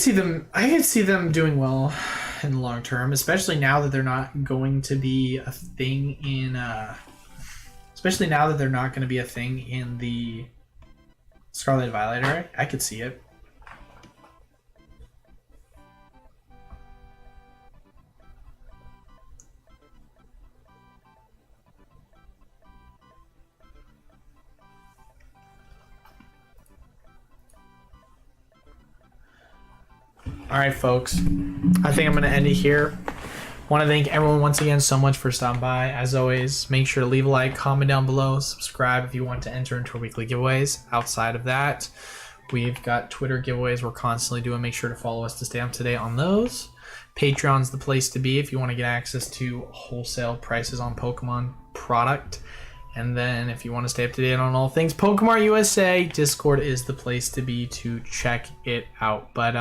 see them doing well in the long term, especially now that they're not going to be a thing in the Scarlet Violet array. I could see it. All right, folks. I think I'm going to end it here. Want to thank everyone once again so much for stopping by. As always, make sure to leave a like, comment down below, subscribe if you want to enter into our weekly giveaways. Outside of that, we've got Twitter giveaways we're constantly doing. Make sure to follow us to stay up to date on those. Patreon's the place to be if you want to get access to wholesale prices on Pokemon product. And then if you want to stay up to date on all things Pokemon USA, Discord is the place to be to check it out. But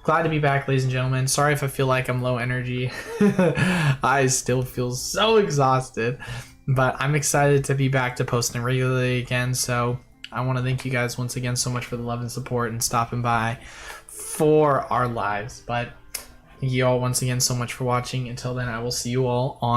glad to be back, ladies and gentlemen. Sorry if I feel like I'm low energy. I still feel so exhausted. But I'm excited to be back to posting regularly again. So I want to thank you guys once again so much for the love and support and stopping by for our lives. But thank you all once again so much for watching. Until then, I will see you all on